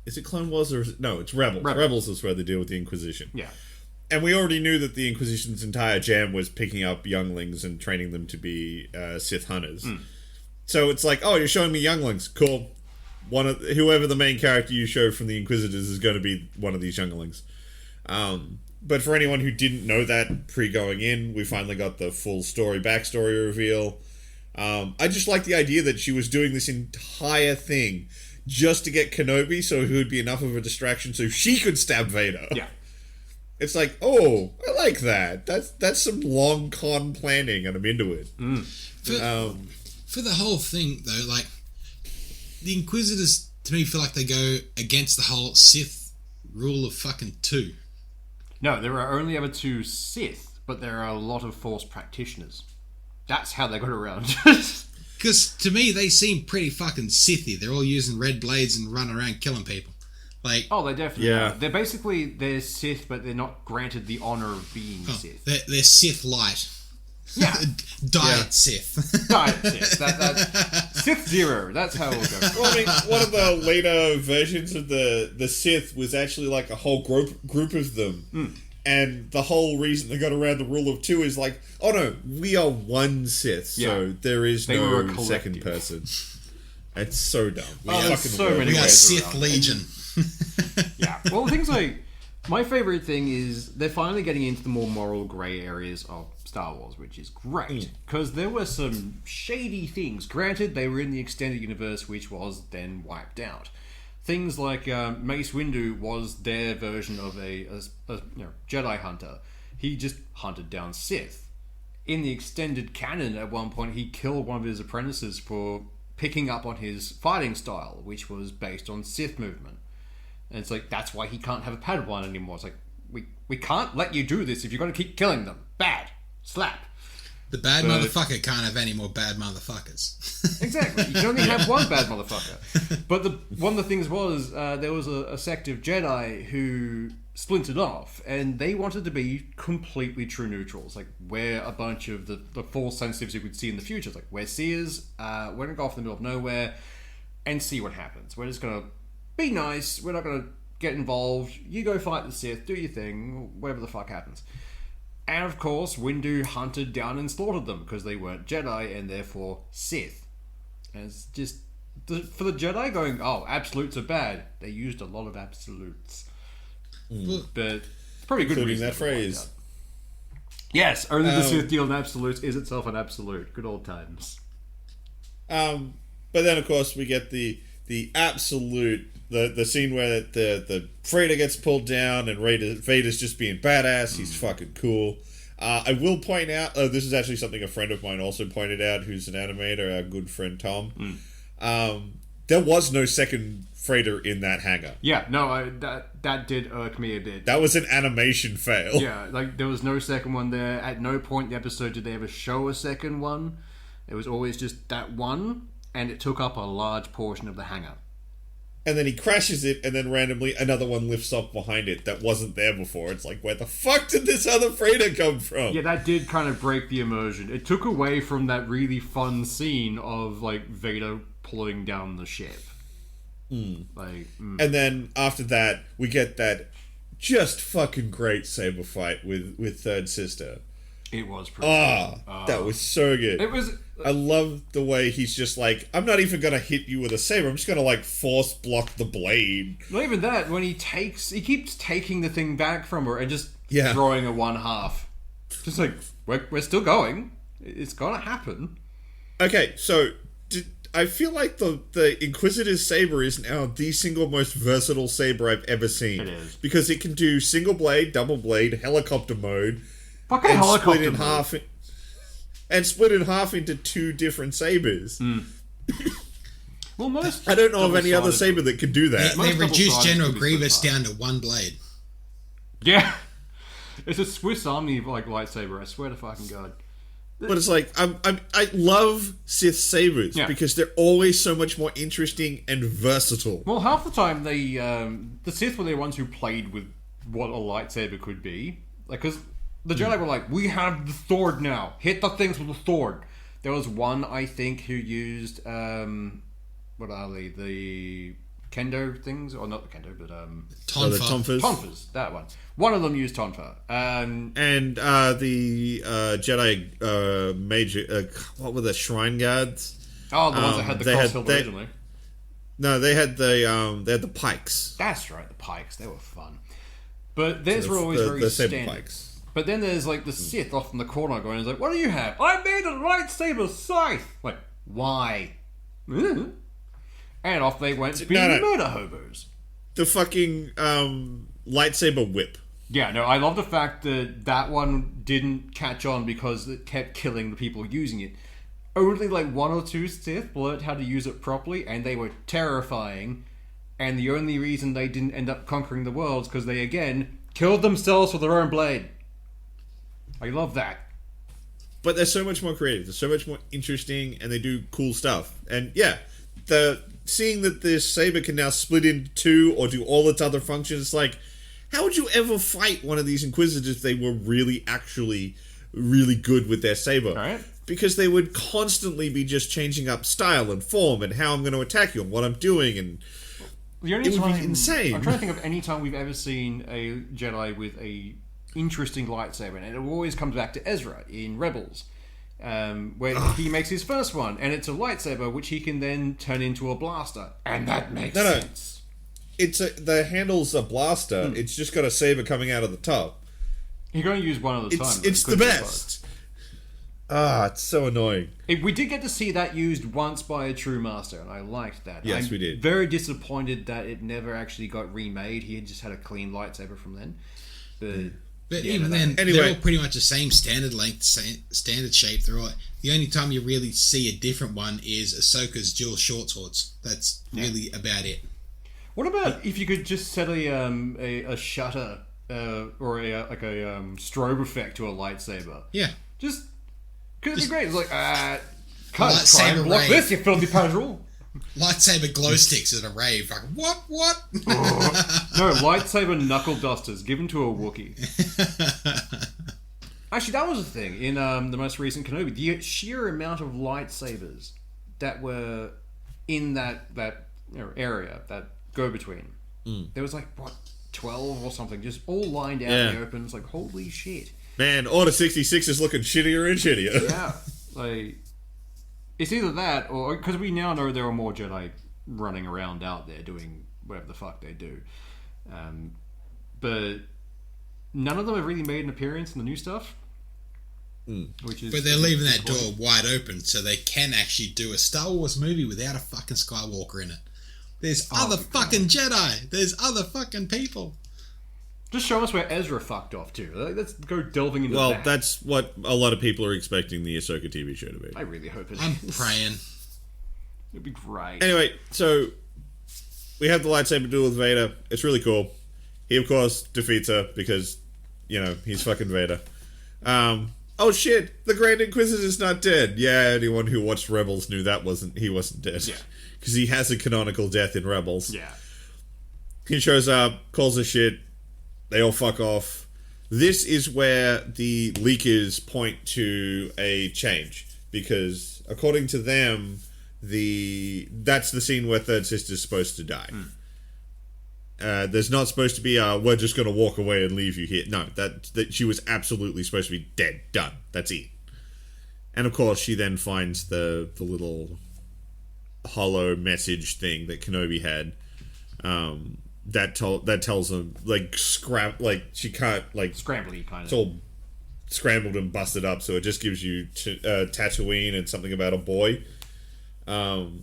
is it Clone Wars or no? It's Rebels. Rebels is where they deal with the Inquisition. yeah. And we already knew that the Inquisition's entire jam was picking up younglings and training them to be Sith hunters. So it's like, oh, you're showing me younglings, cool. Whoever the main character you show from the Inquisitors is going to be one of these younglings. But for anyone who didn't know that pre-going in, we finally got the full backstory reveal. I just like the idea that she was doing this entire thing just to get Kenobi so he would be enough of a distraction so she could stab Vader. Yeah. It's like, oh, I like that. That's some long con planning, and I'm into it. For the whole thing, though, like, the Inquisitors, to me, feel like they go against the whole Sith rule of fucking two. No, there are only ever 2 Sith, but there are a lot of Force practitioners. That's how they got around. Because, to me, they seem pretty fucking Sithy. They're all using red blades and running around killing people. Like, oh, they definitely Yeah. are. They're Sith, but they're not granted the honor of being Sith. they're Sith light. Yeah. Diet Sith. Diet Sith. That Sith Zero. That's how it'll go. Well, I mean, one of the later versions of the Sith was actually like a whole group of them. And the whole reason they got around the rule of 2 is like, oh no, we are one Sith, so there is They were a no second collective. person. It's so dumb. There's so many We got ways Sith around. Legion. Yeah. Well, things like my favorite thing is they're finally getting into the more moral grey areas of Star Wars, which is great because there were some shady things. Granted, they were in the extended universe, which was then wiped out. Things like Mace Windu was their version of a Jedi hunter. He just hunted down Sith. In the extended canon, at one point, he killed one of his apprentices for picking up on his fighting style, which was based on Sith movement. And it's like, that's why he can't have a Padawan anymore. It's like, we can't let you do this if you're going to keep killing them. Bad. Slap. The bad motherfucker can't have any more bad motherfuckers. Exactly. You can only have one bad motherfucker. But one of the things was, there was a sect of Jedi who splintered off, and they wanted to be completely true neutrals. Like, we're a bunch of the Force sensitives you could see in the future. It's like, we're seers, we're going to go off in the middle of nowhere and see what happens. We're just going to be nice, we're not going to get involved, you go fight the Sith, do your thing, whatever the fuck happens. And of course, Windu hunted down and slaughtered them because they weren't Jedi and therefore Sith. And it's just, for the Jedi going, oh, absolutes are bad, they used a lot of absolutes. But it's probably a good Including reason that to point phrase. out. Yes, only the Sith deal in absolutes is itself an absolute. Good old times. But then, of course, we get the absolute the scene where the freighter gets pulled down and Vader's just being badass. He's fucking cool. I will point out, this is actually something a friend of mine also pointed out, who's an animator, our good friend Tom. There was no second freighter in that hangar. Yeah, no, that did irk me a bit. That was an animation fail. Yeah, like there was no second one there. At no point in the episode did they ever show a second one. It was always just that one, and it took up a large portion of the hangar. And then he crashes it, and then randomly another one lifts up behind it that wasn't there before. It's like, where the fuck did this other freighter come from? Yeah, that did kind of break the immersion. It took away from that really fun scene of like Vader pulling down the ship. And then after that, we get that just fucking great saber fight with Third Sister. It was pretty That was so good. It was. I love the way he's just like, I'm not even gonna hit you with a saber. I'm just gonna like force block the blade. Not even that. When he keeps taking the thing back from her and just Yeah. throwing her one half. Just like we're still going. It's gonna happen. Okay, so I feel like the Inquisitor's saber is now the single most versatile saber I've ever seen. It is. Because it can do single blade, double blade, helicopter mode, Fucking and helicopter split in mode. half. and split in half into 2 different sabers. Well, most I don't know of any other double-sided- saber that could do that. They Most reduced double-sided General could be split Grievous apart. down to 1 blade. Yeah, it's a Swiss Army like lightsaber. I swear to fucking god. But it's like I love Sith sabers Yeah. because they're always so much more interesting and versatile. Well, half the time the Sith were the ones who played with what a lightsaber could be. Like, because the Jedi were like, we have the sword now. Hit the things with the sword. There was one, I think, who used what are they? The kendo things, or not the kendo, but So the Tonfa. Tonfas. tonfas. That one. One of them used tonfa. And the Jedi major, what were the Shrine Guards? Oh, the ones that had the they had- crosshield they- originally. No, they had the pikes. That's right, the pikes. They were fun. But theirs were always very the saber standard. pikes. But then there's like the Sith off in the corner going, like, what do you have? I made a lightsaber scythe! Like, why? And off they went being No. murder hobos. The fucking lightsaber whip. Yeah, no, I love the fact that that one didn't catch on because it kept killing the people using it. Only like 1 or 2 Sith learned how to use it properly, and they were terrifying. And the only reason they didn't end up conquering the world is because they, again, killed themselves with their own blade. I love that. But they're so much more creative. They're so much more interesting, and they do cool stuff. And yeah, seeing that this saber can now split into 2 or do all its other functions, it's like, how would you ever fight one of these Inquisitors if they were actually really good with their saber? Right. Because they would constantly be just changing up style and form and how I'm going to attack you and what I'm doing, and The only it would be time, insane. I'm trying to think of any time we've ever seen a Jedi with a interesting lightsaber, and it always comes back to Ezra in Rebels, where he makes his first one, and it's a lightsaber which he can then turn into a blaster, and that makes No. sense. the handle's a blaster. It's just got a saber coming out of the top. You're going to use one at a time. It's the best. It's so annoying. We did get to see that used once by a true master, and I liked that. Yes, I'm we did. Very disappointed that it never actually got remade. He had just had a clean lightsaber from then. But Yeah, even no, then, anyway. they're all pretty much the same standard length, standard shape. They're all. The only time you really see a different one is Ahsoka's dual short swords. That's really about it. What about if you could just set a shutter or a strobe effect to a lightsaber? Yeah. Just because it'd be great. It's like, try Lightsaber and block ray. this, you filthy patrol. Lightsaber glow sticks at a rave. Like, what? No, lightsaber knuckle dusters given to a Wookiee. Actually, that was a thing in the most recent Kenobi. The sheer amount of lightsabers that were in that area, that go-between. There was like, 12 or something, just all lined out in the open. It's like, holy shit. Man, Order 66 is looking shittier and shittier. Yeah, like, it's either that or... Because we now know there are more Jedi running around out there doing whatever the fuck they do. But none of them have really made an appearance in the new stuff. Which is, But they're leaving that door wide open so they can actually do a Star Wars movie without a fucking Skywalker in it. There's other fucking Jedi. There's other fucking people. Just show us where Ezra fucked off too. Let's go delving into Well, that. that's what a lot of people are expecting the Ahsoka TV show to be. I really hope it I'm is. praying. It'd be great. Anyway, so we have the lightsaber duel with Vader. It's really cool. He, of course, defeats her because, he's fucking Vader. Oh shit, the Grand Inquisitor's not dead. Yeah, anyone who watched Rebels knew he wasn't dead. Yeah. Because he has a canonical death in Rebels. Yeah. He shows up, calls her shit. They all fuck off. This is where the leakers point to a change. Because, according to them, that's the scene where Third Sister's supposed to die. There's not supposed to be we're just going to walk away and leave you here. No, that she was absolutely supposed to be dead. Done. That's it. And of course, she then finds the little hollow message thing that Kenobi had. That tells them she can't Scrambly kind of. it's all scrambled and busted up, so it just gives you Tatooine and something about a boy.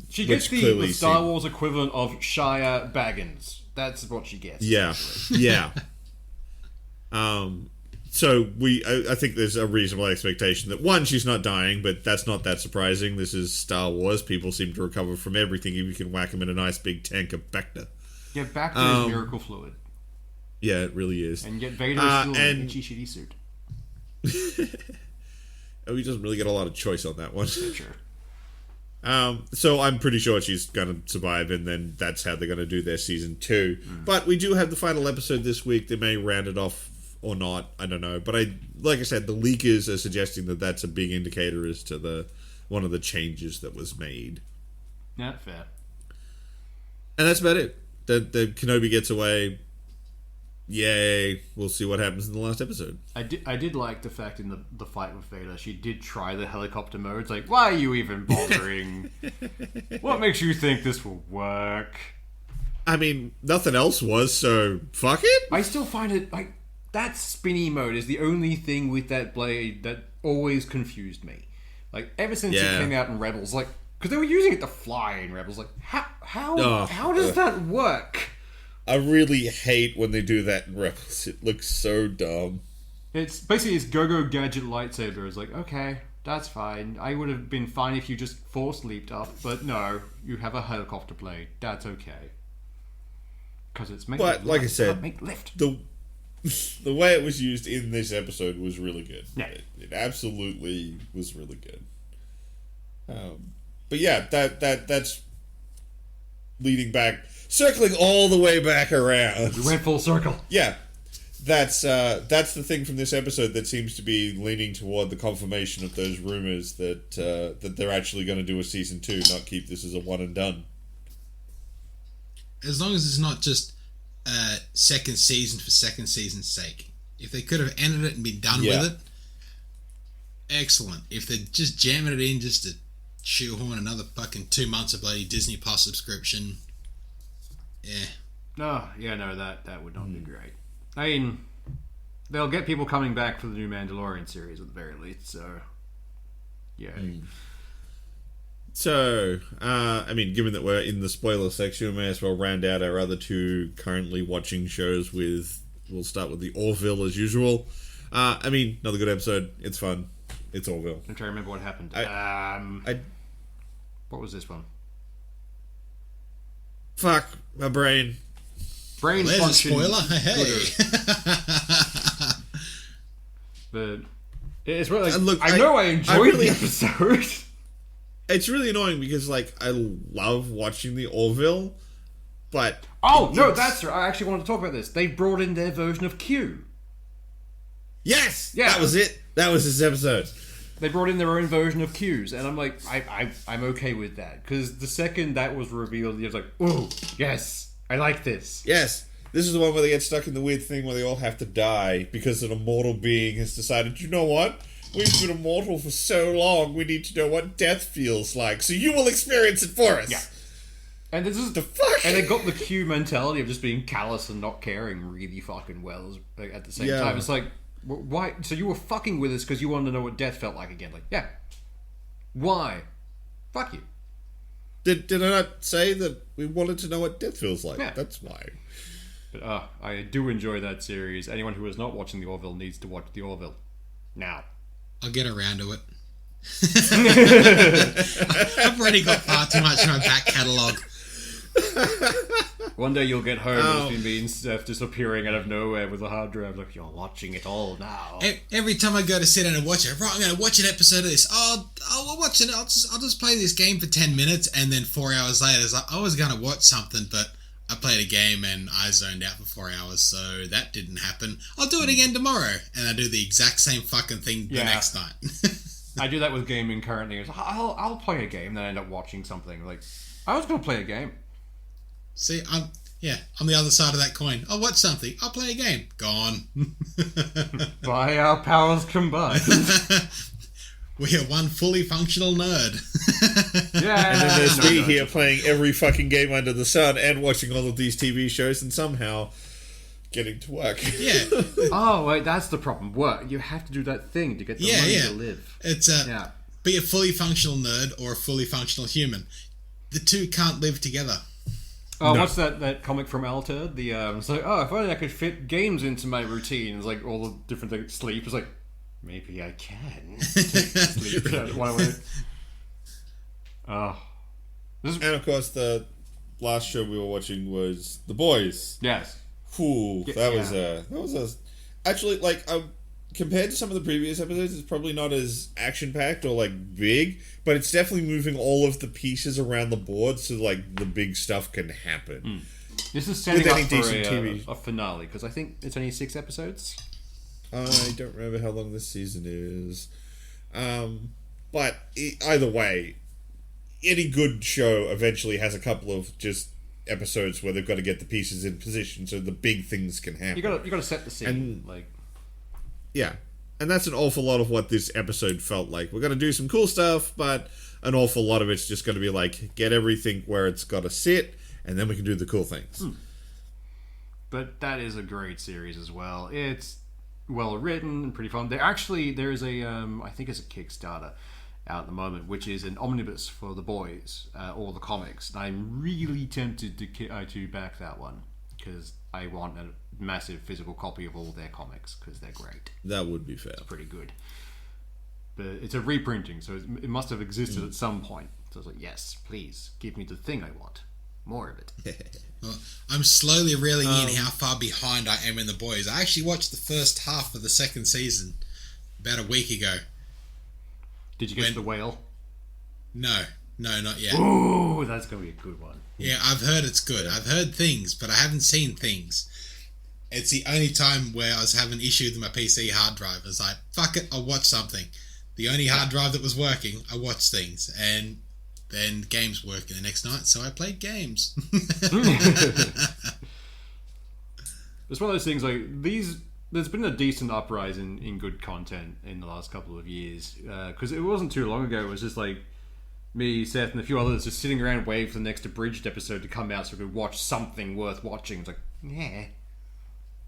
She gets which the clearly Star Wars equivalent of Shia Baggins. That's what she gets. Yeah, yeah. So I think there's a reasonable expectation that, one, she's not dying, but that's not that surprising. This is Star Wars. People seem to recover from everything if you can whack them in a nice big tank of Bacta. Yeah, Bacta is miracle fluid. Yeah, it really is. And yet Vader's still in an itchy shitty suit. He doesn't really get a lot of choice on that one. Sure. So I'm pretty sure she's going to survive, and then that's how they're going to do their season 2. But we do have the final episode this week. They may round it off or not. I don't know. But like I said, the leakers are suggesting that that's a big indicator as to one of the changes that was made. Yeah, fair. And that's about it. The Kenobi gets away. Yay. We'll see what happens in the last episode. I did like the fact in the fight with Vader, she did try the helicopter mode. It's like, why are you even bothering? What makes you think this will work? I mean, nothing else was, so fuck it. I still find it, like, that spinny mode is the only thing with that blade that always confused me. Like, ever since it came out in Rebels, like, because they were using it to fly in Rebels, like, how does that work? I really hate when they do that in Rebels. It looks so dumb. It's basically this go-go gadget lightsaber. It's like, okay, that's fine. I would have been fine if you just force leaped up, but no, you have a helicopter blade. That's okay. Because it's made. But like I said, make lift. The way it was used in this episode was really good. Yeah. It absolutely was really good. But yeah, that's leading back. Circling all the way back around. You went full circle. Yeah. That's the thing from this episode that seems to be leaning toward the confirmation of those rumors that they're actually going to do a season 2, not keep this as a one and done. As long as it's not just second season for second season's sake. If they could have ended it and been done with it, excellent. If they're just jamming it in just to shoehorn another fucking 2 months of bloody Disney Plus subscription... Yeah. No, that would not be great. I mean, they'll get people coming back for the new Mandalorian series at the very least, so... Yeah. So, I mean, given that we're in the spoiler section, we may as well round out our other 2 currently watching shows with... We'll start with the Orville as usual. I mean, another good episode. It's fun. It's Orville. I'm trying to remember what happened. What was this one? Fuck my brain. Brain There's function. a spoiler. Hey. But it's really like, look, I know I enjoyed the episode. It's really annoying because, like, I love watching the Orville, but that's right. I actually wanted to talk about this. They brought in their version of Q. Yes, yeah, that was it. That was this episode. They brought in their own version of Q's, and I'm like, I'm okay with that, because the second that was revealed, I was like, ooh, yes, I like this. Yes, this is the one where they get stuck in the weird thing where they all have to die because an immortal being has decided, you know what? We've been immortal for so long, we need to know what death feels like, so you will experience it for us. Yeah. And this is the fuck. And they got the Q mentality of just being callous and not caring really fucking well at the same time. It's like, why? So you were fucking with us because you wanted to know what death felt like again? Like, yeah. Why? Fuck you. Did I not say that we wanted to know what death feels like? Yeah. That's why. But I do enjoy that series. Anyone who is not watching The Orville needs to watch The Orville now. I'll get around to it. I've already got far too much in my back catalogue. One day you'll get home and it's been Steph disappearing out of nowhere with a hard drive. Like, you're watching it all now. Every time I go to sit down and watch it, right, I'm going to watch an episode of this. I'll watch it. I'll just play this game for 10 minutes, and then 4 hours later, it's like, I was going to watch something, but I played a game and I zoned out for 4 hours, so that didn't happen. I'll do it again tomorrow, and I do the exact same fucking thing the next night. I do that with gaming currently. It's like, I'll play a game, then I end up watching something. Like, I was going to play a game. See, I'm the other side of that coin. I'll watch something. I'll play a game. Gone. By our powers combined. We are one fully functional nerd. Yeah. And then there's me here playing every fucking game under the sun and watching all of these TV shows and somehow getting to work. Yeah. Oh, wait, that's the problem. Work. You have to do that thing to get the money to live. It's be a fully functional nerd or a fully functional human. The two can't live together. Oh, what's that comic from Alta? It's like, if only I could fit games into my routine. It's like all the different things. Sleep. It's like, maybe I can. Sleep. Oh. And of course, the last show we were watching was The Boys. Yes. Whew, that was a actually, like, compared to some of the previous episodes, it's probably not as action packed or like big, but it's definitely moving all of the pieces around the board so like the big stuff can happen. This is setting up for a finale because I think it's only 6 episodes. I don't remember how long this season is, but either way, any good show eventually has a couple of just episodes where they've got to get the pieces in position so the big things can happen. You got to set the scene, Yeah, and that's an awful lot of what this episode felt like. We're going to do some cool stuff, but an awful lot of it's just going to be like, get everything where it's got to sit, and then we can do the cool things. But that is a great series as well. It's well written and pretty fun. There's a, I think it's a Kickstarter out at the moment, which is an omnibus for The Boys, all the comics. And I'm really tempted to back that one, because I want a massive physical copy of all their comics, because they're great. That would be fair. It's pretty good. But it's a reprinting, so it must have existed at some point. So I was like, yes, please, give me the thing I want. More of it. Well, I'm slowly reeling in how far behind I am in The Boys. I actually watched the first half of the second season about a week ago. Did you get to the whale? No, not yet. Ooh, that's going to be a good one. Yeah, I've heard it's good. I've heard things, but I haven't seen things. It's the only time where I was having issues with my PC hard drive. I was like, fuck it, I'll watch something. The only hard drive that was working, I watched things. And then games working the next night, so I played games. It's one of those things like these. There's been a decent uprise in good content in the last couple of years, because it wasn't too long ago. It was just like me, Seth, and a few others just sitting around waiting for the next abridged episode to come out so we could watch something worth watching. It's like, yeah.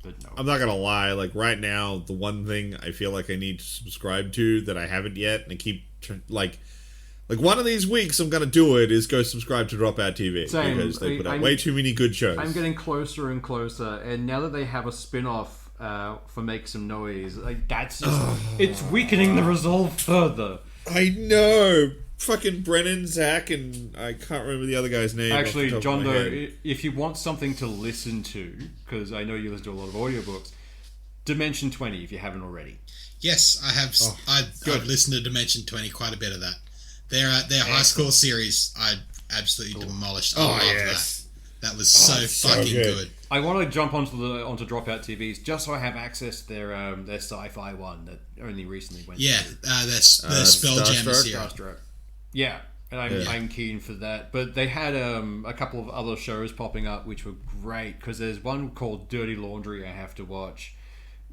But no. I'm not gonna lie, like right now, the one thing I feel like I need to subscribe to that I haven't yet, and I keep like one of these weeks I'm gonna do it, is go subscribe to Dropout TV. Same. Because they put out way too many good shows. I'm getting closer and closer, and now that they have a spin-off for Make Some Noise, like that's just, it's weakening the resolve further. I know. Fucking Brennan, Zach, and I can't remember the other guy's name. Actually, John, though, if you want something to listen to, because I know you listen to a lot of audiobooks, Dimension 20, if you haven't already. Yes, I have. I've listened to Dimension 20, quite a bit of that. Their high school series, I absolutely demolished. I loved that. That was so fucking good. I want to jump onto Dropout TVs just so I have access to their sci-fi one that only recently went. Yeah, that's the Spelljammer series. Starstruck. Yeah, and I'm keen for that. But they had a couple of other shows popping up which were great, because there's one called Dirty Laundry I have to watch,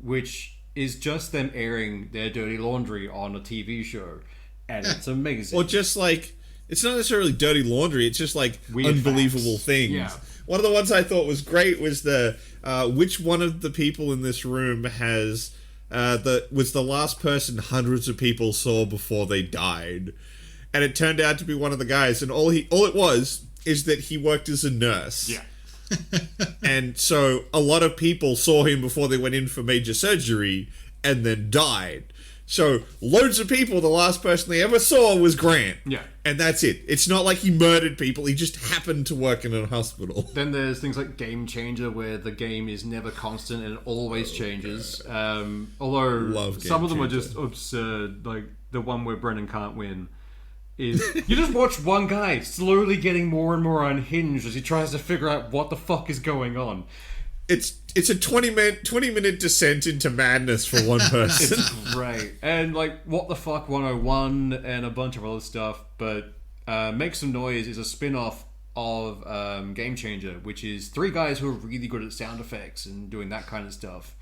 which is just them airing their dirty laundry on a TV show, and it's amazing. Or just like, it's not necessarily dirty laundry, it's just like weird unbelievable facts. Things. Yeah. One of the ones I thought was great was the which one of the people in this room was the last person hundreds of people saw before they died. And it turned out to be one of the guys, and all it was is that he worked as a nurse. Yeah. And so a lot of people saw him before they went in for major surgery and then died. So loads of people, the last person they ever saw was Grant. Yeah. And that's it. It's not like he murdered people, he just happened to work in a hospital. Then there's things like Game Changer, where the game is never constant and it always changes. Although some of them are just absurd, like the one where Brennan can't win. Is you just watch one guy slowly getting more and more unhinged as he tries to figure out what the fuck is going on. It's a 20-minute descent into madness for one person. It's great. And like What the Fuck 101 and a bunch of other stuff. But Make Some Noise is a spin-off of Game Changer, which is 3 guys who are really good at sound effects and doing that kind of stuff.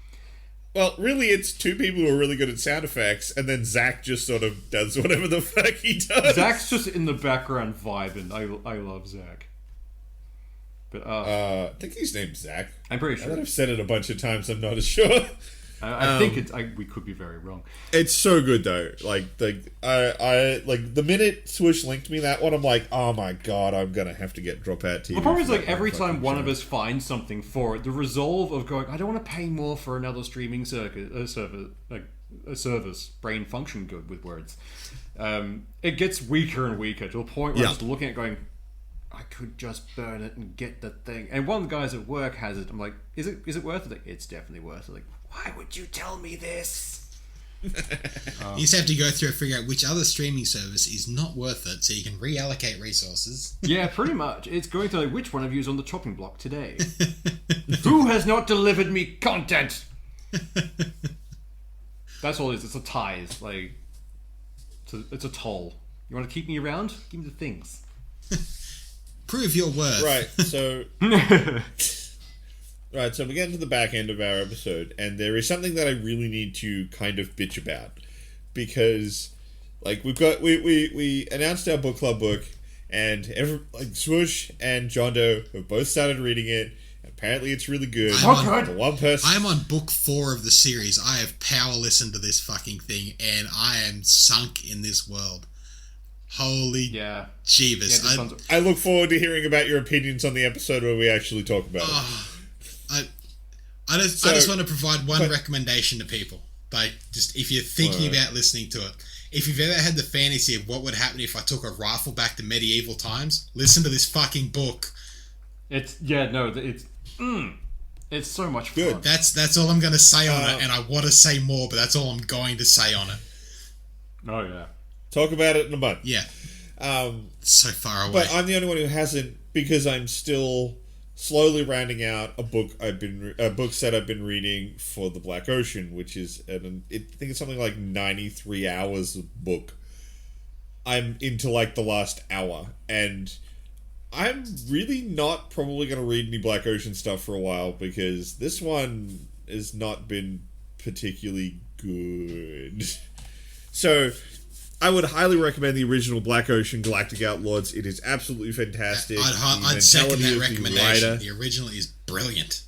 Well, really, it's 2 people who are really good at sound effects, and then Zach just sort of does whatever the fuck he does. Zach's just in the background vibing. I love Zach. But I think his name's Zach. I'm pretty sure. I've said it a bunch of times, I'm not as sure. I think we could be very wrong. It's so good though. I like the minute Swoosh linked me that one, I'm like, oh my god, I'm gonna have to get Dropout TV. The problem is, like, every time one of us finds something for it, the resolve of going, I don't want to pay more for another streaming service, brain function good with words. It gets weaker and weaker to a point where I'm just looking at it going, I could just burn it and get the thing. And one of the guys at work has it. I'm like, is it worth it? Like, it's definitely worth it. Like, why would you tell me this? You just have to go through and figure out which other streaming service is not worth it, so you can reallocate resources. Yeah, pretty much. It's going to like, which one of you is on the chopping block today? Who has not delivered me content? That's all it is. It's a tithe. Like, it's a toll. You want to keep me around? Give me the things. Prove your worth. Right, so... Right, so we get into the back end of our episode, and there is something that I really need to kind of bitch about. Because, like, we announced our book club book, and Swoosh and John Doe have both started reading it. Apparently it's really good. I'm on book 4 of the series. I have power listened to this fucking thing, and I am sunk in this world. Holy Jeebus. Yeah, I look forward to hearing about your opinions on the episode where we actually talk about it. I just want to provide one recommendation to people. Like, just if you're thinking about listening to it, if you've ever had the fantasy of what would happen if I took a rifle back to medieval times, listen to this fucking book. It's so much fun. That's all I'm going to say on it, and I want to say more, but that's all I'm going to say on it. Oh yeah. Talk about it in a month. Yeah. So far away. But I'm the only one who hasn't, because I'm still slowly rounding out a book set I've been reading for the Black Ocean, which is I think it's something like 93 hours of book. I'm into like the last hour, and I'm really not probably going to read any Black Ocean stuff for a while, because this one has not been particularly good. So I would highly recommend the original Black Ocean Galactic Outlaws. It is absolutely fantastic. I'd second that recommendation. The original is brilliant.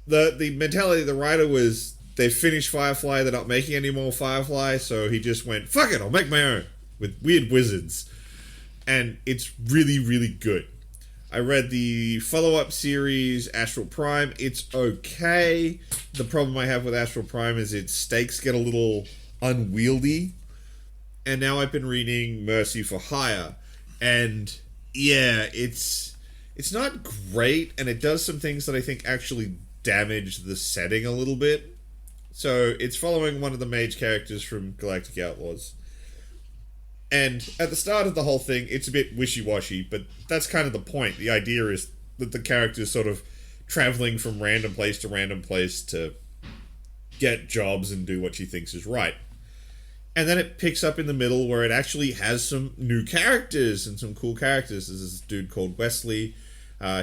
The mentality of the writer was, they finished Firefly, they're not making any more Firefly, so he just went, fuck it, I'll make my own, with weird wizards. And it's really, really good. I read the follow-up series, Astral Prime. It's okay. The problem I have with Astral Prime is its stakes get a little unwieldy. And now I've been reading Mercy for Hire, and yeah, it's not great, and it does some things that I think actually damage the setting a little bit. So it's following one of the mage characters from Galactic Outlaws, and at the start of the whole thing, it's a bit wishy-washy, but that's kind of the point. The idea is that the character's sort of traveling from random place to get jobs and do what she thinks is right. And then it picks up in the middle where it actually has some new characters and some cool characters. There's this dude called Wesley.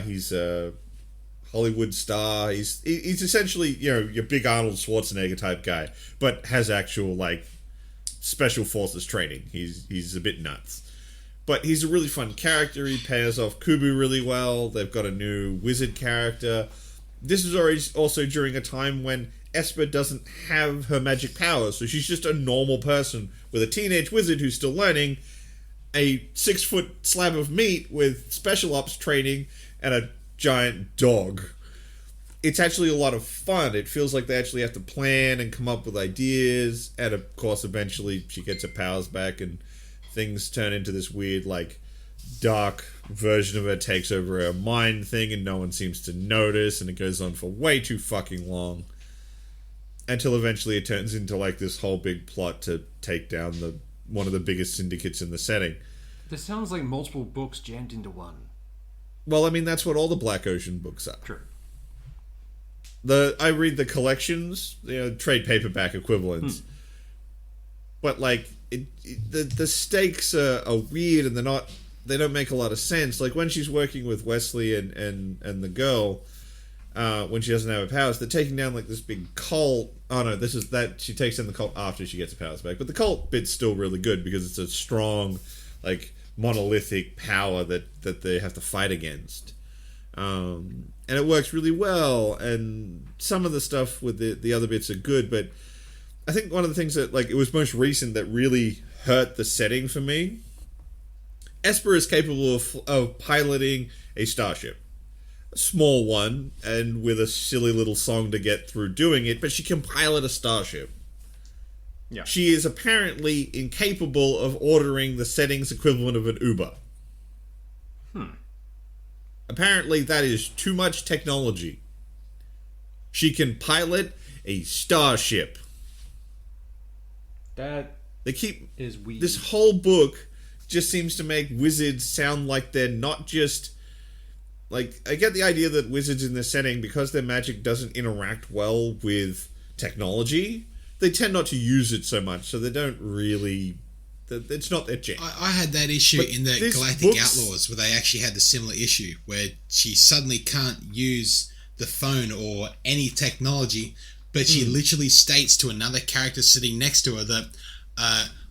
He's a Hollywood star. He's essentially, your big Arnold Schwarzenegger type guy, but has actual, like, special forces training. He's a bit nuts. But he's a really fun character. He pairs off Kubu really well. They've got a new wizard character. This is also during a time when Esper doesn't have her magic powers, so she's just a normal person with a teenage wizard who's still learning, a 6-foot slab of meat with special ops training, and a giant dog. It's actually a lot of fun. It feels like they actually have to plan and come up with ideas, and of course eventually she gets her powers back and things turn into this weird, like, dark version of her takes over her mind thing, and no one seems to notice, and it goes on for way too fucking long. Until eventually it turns into, like, this whole big plot to take down one of the biggest syndicates in the setting. This sounds like multiple books jammed into one. Well, I mean, that's what all the Black Ocean books are. True. I read the collections, trade paperback equivalents. But, like, the stakes are weird, and they don't make a lot of sense. Like, when she's working with Wesley and the girl, when she doesn't have her powers, they're taking down, like, this big cult. Oh no, she takes down the cult after she gets her powers back. But the cult bit's still really good because it's a strong, like, monolithic power that they have to fight against. And it works really well, and some of the stuff with the other bits are good, but I think one of the things that, like, it was most recent that really hurt the setting for me. Esper is capable of piloting a starship. A small one, and with a silly little song to get through doing it, but she can pilot a starship. Yeah. She is apparently incapable of ordering the settings equivalent of an Uber. Apparently that is too much technology. She can pilot a starship. That They keep is weird. This whole book just seems to make wizards sound like they're not just, like, I get the idea that wizards in this setting, because their magic doesn't interact well with technology, they tend not to use it so much, so they don't really, it's not their jam. I had that issue But in the this Galactic book's- Outlaws, where they actually had the similar issue, where she suddenly can't use the phone or any technology, but she literally states to another character sitting next to her that,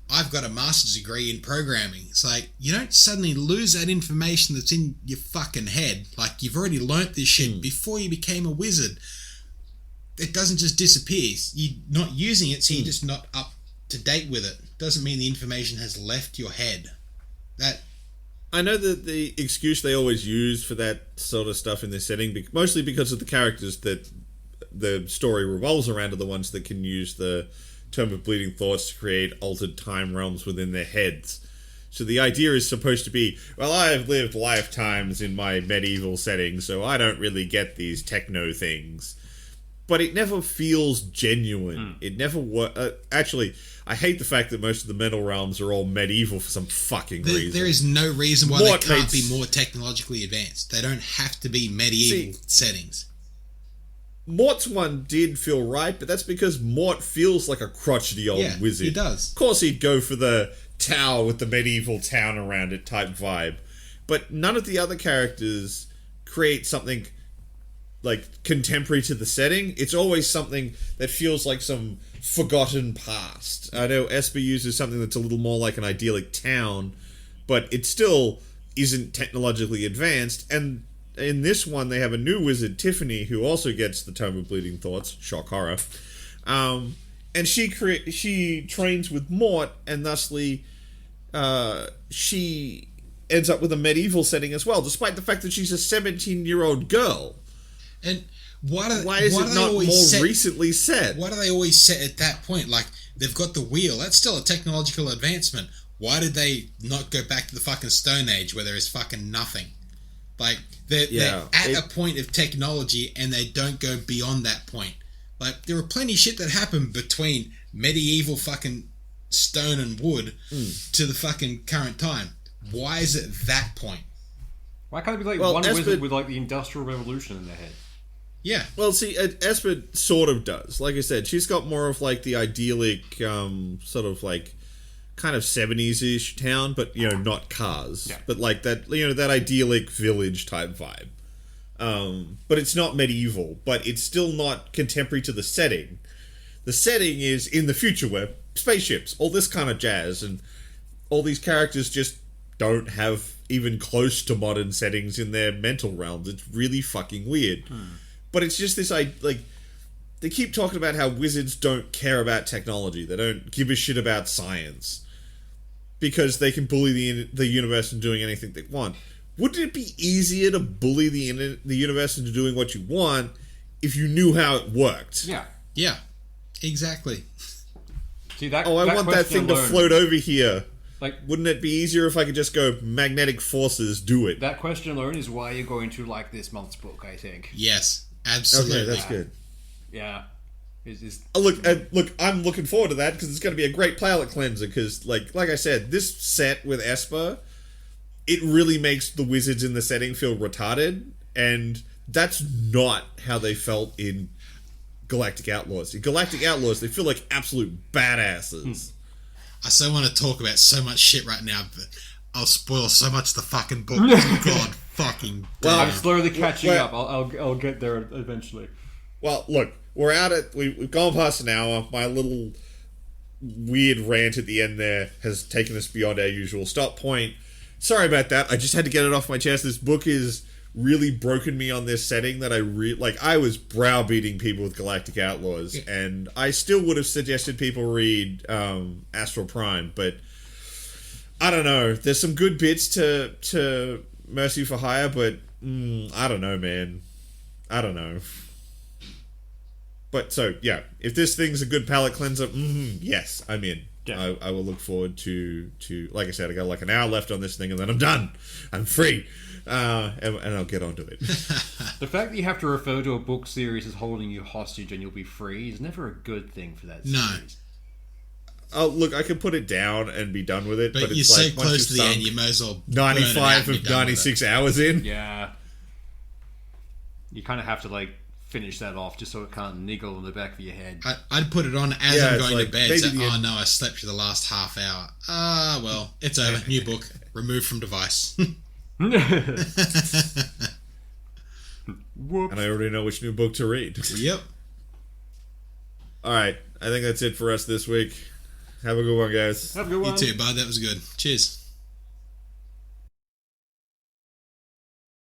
I've got a master's degree in programming. It's like, you don't suddenly lose that information that's in your fucking head. Like, you've already learnt this shit before you became a wizard. It doesn't just disappear. You're not using it, so you're just not up to date with it. Doesn't mean the information has left your head. That I know that the excuse they always use for that sort of stuff in this setting, mostly because of the characters that the story revolves around, are the ones that can use the Tome of Bleeding Thoughts to create altered time realms within their heads. So the idea is supposed to be, well, I've lived lifetimes in my medieval setting, so I don't really get these techno things. But it never feels genuine. It never actually, I hate the fact that most of the mental realms are all medieval for some fucking reason. there is no reason why Mort they can't makes- be more technologically advanced. They don't have to be medieval settings. Mort's one did feel right, but that's because Mort feels like a crotchety old wizard. he does. Of course he'd go for the tower with the medieval town around it type vibe. But none of the other characters create something like contemporary to the setting. It's always something that feels like some forgotten past. I know Esper uses something that's a little more like an idyllic town, but it still isn't technologically advanced. And in this one, they have a new wizard, Tiffany, who also gets the Tome of Bleeding Thoughts. Shock horror. And she trains with Mort, and thusly she ends up with a medieval setting as well, despite the fact that she's a 17-year-old girl. And why is it not more recently set? Why do they always set at that point? Like, they've got the wheel. That's still a technological advancement. Why did they not go back to the fucking Stone Age where there is fucking nothing? Like, they're at a point of technology and they don't go beyond that point. Like, there were plenty of shit that happened between medieval fucking stone and wood to the fucking current time. Why is it that point? Why can't it be like one wizard with like the Industrial Revolution in their head? Yeah. Well, see, Esper sort of does. Like I said, she's got more of like the idyllic, sort of like kind of 70s-ish town, but, you know, not cars. Yeah. But like that, you know, that idyllic village type vibe. But it's not medieval, but it's still not contemporary to the setting. The setting is in the future where spaceships, all this kind of jazz, and all these characters just don't have even close to modern settings in their mental realms. It's really fucking weird. But it's just this, like, they keep talking about how wizards don't care about technology. They don't give a shit about science. Because they can bully the universe into doing anything they want. Wouldn't it be easier to bully the universe into doing what you want if you knew how it worked? Yeah. Yeah. Exactly. See that? Oh, I want that thing to float over here. Like, wouldn't it be easier if I could just go magnetic forces, do it? that question alone is why you're going to like this month's book, I think. Yes. Absolutely. Okay, that's good. Yeah. It's Look, I'm looking forward to that because it's going to be a great palate cleanser. Because, like I said, this set with Esper, it really makes the wizards in the setting feel retarded, and that's not how they felt in Galactic Outlaws. In Galactic Outlaws, they feel like absolute badasses. I so want to talk about so much shit right now, but I'll spoil so much of the fucking book. God fucking damn. I'm slowly catching up. I'll get there eventually. Well, look, we've gone past an hour. My little weird rant at the end there has taken us beyond our usual stop point. Sorry about that. I just had to get it off my chest. This book is really broken me on this setting that I was browbeating people with Galactic Outlaws, and I still would have suggested people read Astral Prime, but I don't know. There's some good bits to Mercy for Hire, but I don't know, man. I don't know. But so yeah, if this thing's a good palate cleanser, yes, I'm in. Yeah. I will look forward to like I said, I got like an hour left on this thing, and then I'm done. I'm free, and I'll get onto it. The fact that you have to refer to a book series as holding you hostage and you'll be free is never a good thing for that series. No. Oh, look, I can put it down and be done with it, but you're it's so like close to the end, you may as well 95 of 96 hours in. Yeah. You kind of have to, like, finish that off just so it can't niggle in the back of your head. I'd put it on as I'm going to bed. So, oh no, I slept for the last half hour. Well, it's over. New book. Removed from device. And I already know which new book to read. Yep. Alright, I think that's it for us this week. Have a good one, guys. Have a good one. You too, bud. That was good. Cheers.